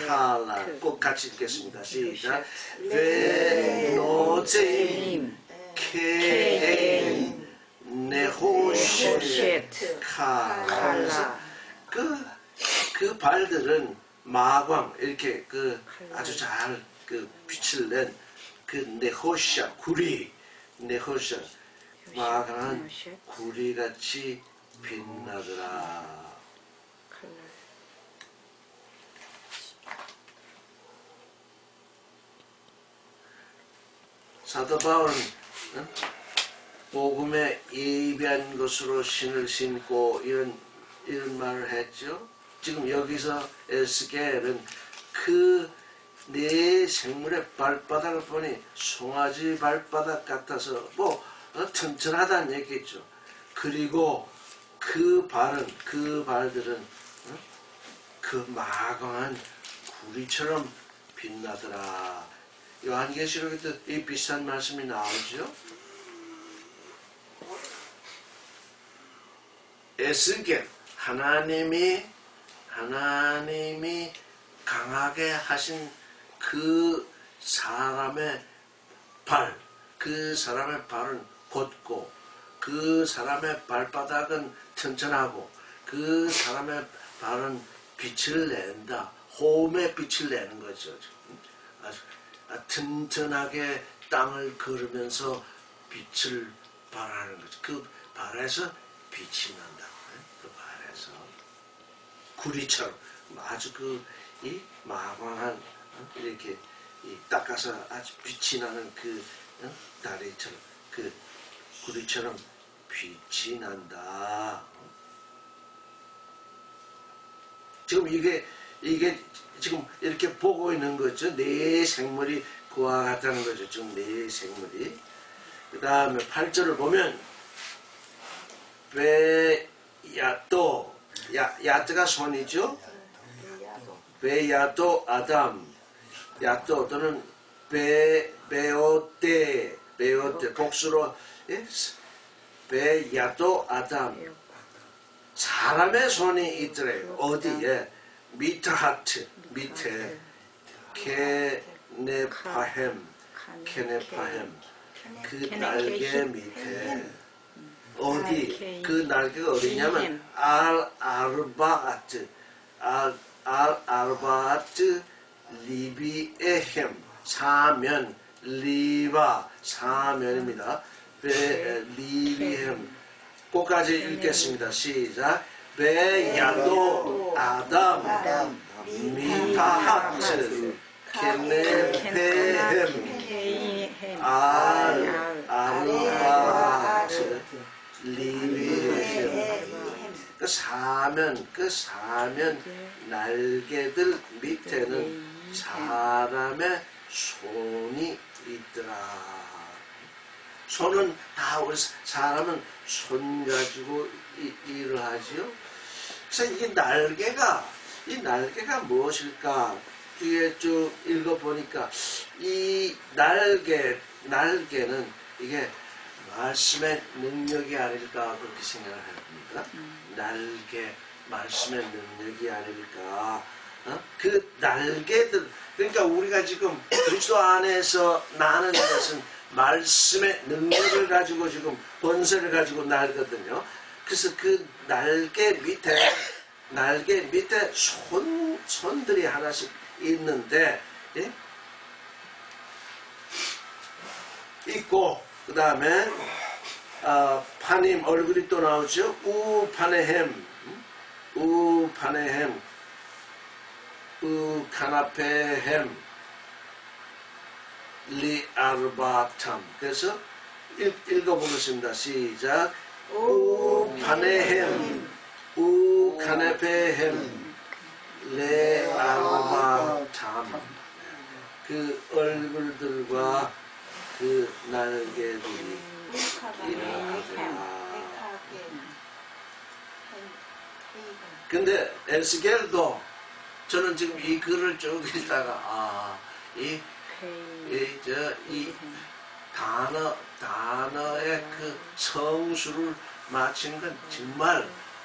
칼라. 꼭 같이 읽겠습니다. 시작. 베노제임 케에인 네호샤 칼라. 그 발들은 마광, 이렇게 아주 잘 빛을 낸 네호샤 구리, 네호샤 마광한 구리같이 빛나더라. 사도 바울은 복음에 예비한 것으로 신을 신고 이런 말을 했죠. 지금 여기서 에스겔은 그 네 생물의 발바닥을 보니 송아지 발바닥 같아서 튼튼하다는 얘기겠죠. 그리고 그 발들은 그 마광한 구리처럼 빛나더라. 요한계시록에도 이 비슷한 말씀이 나오죠. 에스겔, 하나님이 강하게 하신 그 사람의 그 사람의 발은 곧고, 그 사람의 발바닥은 튼튼하고, 그 사람의 발은 빛을 낸다. 호음의 빛을 내는 거죠. 아주 튼튼하게 땅을 걸으면서 빛을 발하는 거죠. 그 발에서 빛이 난다. 그 발에서 구리처럼 아주 이 마광한 이렇게 닦아서 아주 빛이 나는 다리처럼, 구리처럼 빛이 난다. 지금 이게 지금 이렇게 보고 있는 거죠. 네 생물이 그와 같다는 거죠. 지금 네 생물이. 그 다음에 8절을 보면 베야또, 야트가 손이죠. 베야또 아담, 야또 또는 베오테 복수로, 예? 베야또 아담, 사람의 손이 있더래요. 어디에? 미트하트, 밑에 케네파햄, 그 날개 밑에. 어디? 그 날개가 어디냐면 알아르바아트 리비에헴, 사면, 리바, 사면입니다. 리비에헴, 그까지 읽겠습니다. 시작. 베야도 아담 미타하츠 켈레페헴 아르바트 리비헴. 그 사면 날개들 밑에는 사람의 손이 있더라. 손은 다 우리 사람은 손 가지고 일을 하지요. 그래서 이 날개가 무엇일까? 뒤에 쭉 읽어보니까 이 날개는 이게 말씀의 능력이 아닐까 그렇게 생각을 해봅니다. 날개, 말씀의 능력이 아닐까. 그 날개들, 그러니까 우리가 지금 그리스도 안에서 나는 것은 말씀의 능력을 가지고 지금 본세를 가지고 날거든요. 그래서 그 날개 밑에 손들이 하나씩 있는데, 예? 있고, 그 다음에 파님 얼굴이 또 나오죠. 우파네햄, 우카나페햄, 리아르바탐. 그래서 읽어보겠습니다. 시작. 우파네햄, 우카나페햄, 리아르바탐. 그 얼굴들과 그 날개들이 일어나더라. 근데 에스겔도 저는 지금 이 글을 쭉 읽다가 이 단어의 그 성수를 맞추는 건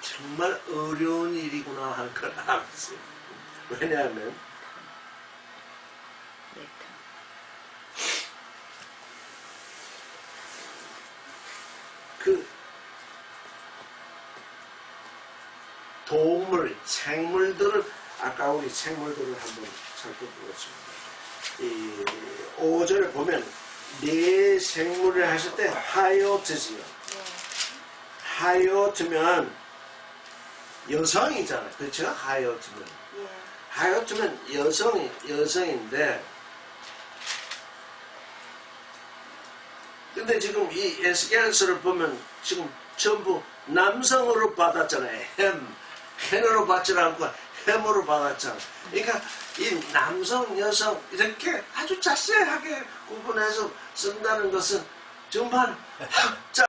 정말 어려운 일이구나 하는 걸 알았어요. 왜냐하면 그 생물들을 아까 우리 생물들을 한번 살펴보겠습니다. 이 5절에 보면 네 생물을 하실 때 하요트지요. 하요트면 여성이잖아요. 그렇죠? 하요트면 여성인데 근데 지금 이 에스겔서를 보면 지금 전부 남성으로 받았잖아요. 햄으로 받지 않고 햄으로 받았잖아요. 그러니까 이 남성, 여성 이렇게 아주 자세하게 구분해서 쓴다는 것은 정말 학자